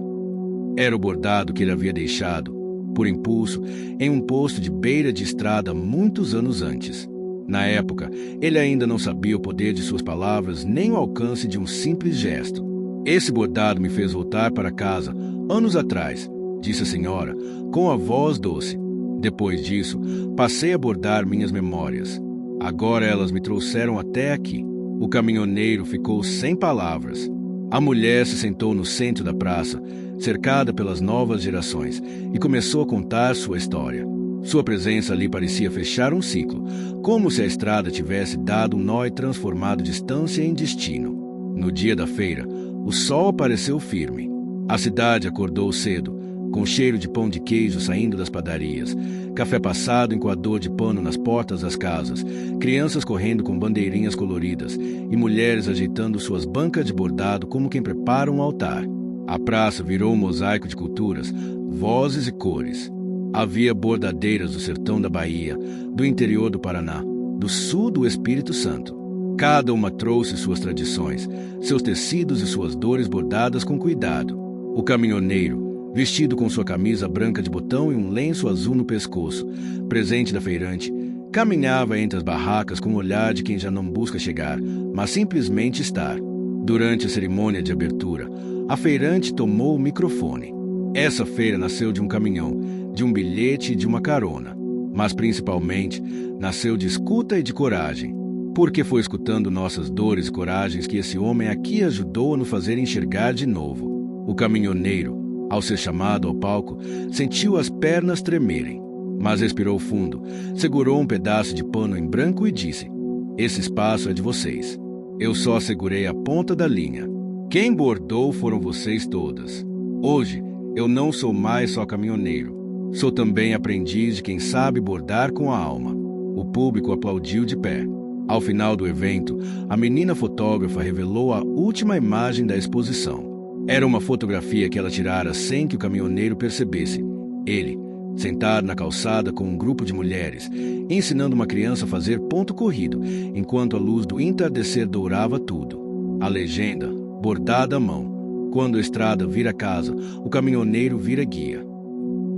Era o bordado que ele havia deixado, por impulso, em um posto de beira de estrada muitos anos antes. Na época, ele ainda não sabia o poder de suas palavras nem o alcance de um simples gesto. "Esse bordado me fez voltar para casa, anos atrás", disse a senhora, com a voz doce. "Depois disso, passei a bordar minhas memórias. Agora elas me trouxeram até aqui." O caminhoneiro ficou sem palavras. A mulher se sentou no centro da praça, cercada pelas novas gerações, e começou a contar sua história. Sua presença ali parecia fechar um ciclo, como se a estrada tivesse dado um nó e transformado distância em destino. No dia da feira, o sol apareceu firme. A cidade acordou cedo, com cheiro de pão de queijo saindo das padarias, café passado em coador de pano nas portas das casas, crianças correndo com bandeirinhas coloridas e mulheres ajeitando suas bancas de bordado como quem prepara um altar. A praça virou um mosaico de culturas, vozes e cores. Havia bordadeiras do sertão da Bahia, do interior do Paraná, do sul do Espírito Santo. Cada uma trouxe suas tradições, seus tecidos e suas dores bordadas com cuidado. O caminhoneiro, vestido com sua camisa branca de botão e um lenço azul no pescoço, presente da feirante, caminhava entre as barracas com o olhar de quem já não busca chegar, mas simplesmente estar. Durante a cerimônia de abertura, a feirante tomou o microfone. Essa feira nasceu de um caminhão, de um bilhete e de uma carona, mas principalmente nasceu de escuta e de coragem, porque foi escutando nossas dores e coragens que esse homem aqui ajudou a nos fazer enxergar de novo. O caminhoneiro, ao ser chamado ao palco, sentiu as pernas tremerem, mas respirou fundo, segurou um pedaço de pano em branco e disse: "Esse espaço é de vocês. Eu só segurei a ponta da linha. Quem bordou foram vocês todas. Hoje, eu não sou mais só caminhoneiro. Sou também aprendiz de quem sabe bordar com a alma." O público aplaudiu de pé. Ao final do evento, a menina fotógrafa revelou a última imagem da exposição. Era uma fotografia que ela tirara sem que o caminhoneiro percebesse. Ele, sentado na calçada com um grupo de mulheres, ensinando uma criança a fazer ponto corrido, enquanto a luz do entardecer dourava tudo. A legenda, bordada à mão: "Quando a estrada vira casa, o caminhoneiro vira guia."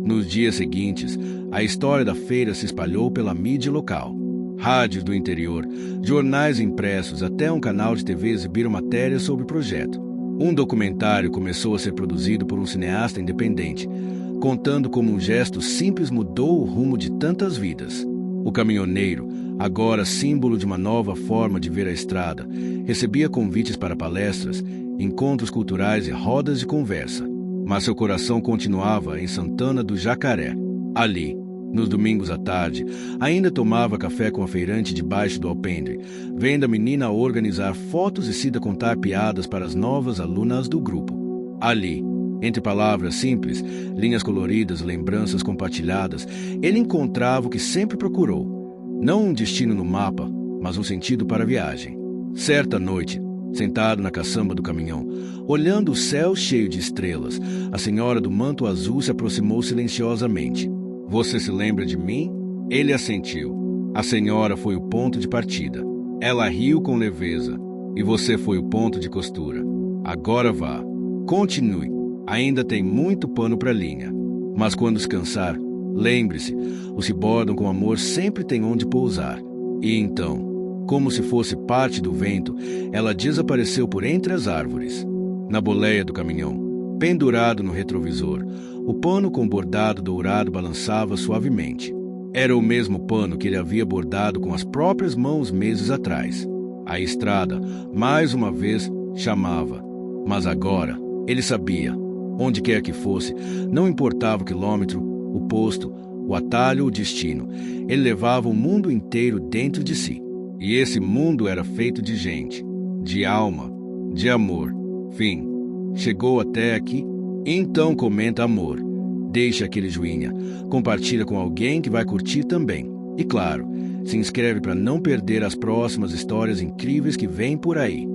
Nos dias seguintes, a história da feira se espalhou pela mídia local. Rádios do interior, jornais impressos, até um canal de TV exibiram matérias sobre o projeto. Um documentário começou a ser produzido por um cineasta independente, contando como um gesto simples mudou o rumo de tantas vidas. O caminhoneiro, agora símbolo de uma nova forma de ver a estrada, recebia convites para palestras, encontros culturais e rodas de conversa. Mas seu coração continuava em Santana do Jacaré. Ali, nos domingos à tarde, ainda tomava café com a feirante debaixo do alpendre, vendo a menina organizar fotos e Cida contar piadas para as novas alunas do grupo. Ali, entre palavras simples, linhas coloridas, lembranças compartilhadas, ele encontrava o que sempre procurou. Não um destino no mapa, mas um sentido para a viagem. Certa noite, sentado na caçamba do caminhão, olhando o céu cheio de estrelas, a senhora do manto azul se aproximou silenciosamente. "Você se lembra de mim?" Ele assentiu. A senhora foi o ponto de partida. Ela riu com leveza. "E você foi o ponto de costura. Agora vá. Continue. Ainda tem muito pano para linha. Mas quando se cansar, lembre-se, os que bordam com amor sempre têm onde pousar." E então, como se fosse parte do vento, ela desapareceu por entre as árvores. Na boleia do caminhão, pendurado no retrovisor, o pano com bordado dourado balançava suavemente. Era o mesmo pano que ele havia bordado com as próprias mãos meses atrás. A estrada, mais uma vez, chamava. Mas agora, ele sabia, onde quer que fosse, não importava o quilômetro, o posto, O atalho, o destino. Ele levava o mundo inteiro dentro de si. E esse mundo era feito de gente, de alma, de amor. Fim. Chegou até aqui? Então comenta amor. Deixa aquele joinha. Compartilha com alguém que vai curtir também. E claro, se inscreve para não perder as próximas histórias incríveis que vêm por aí.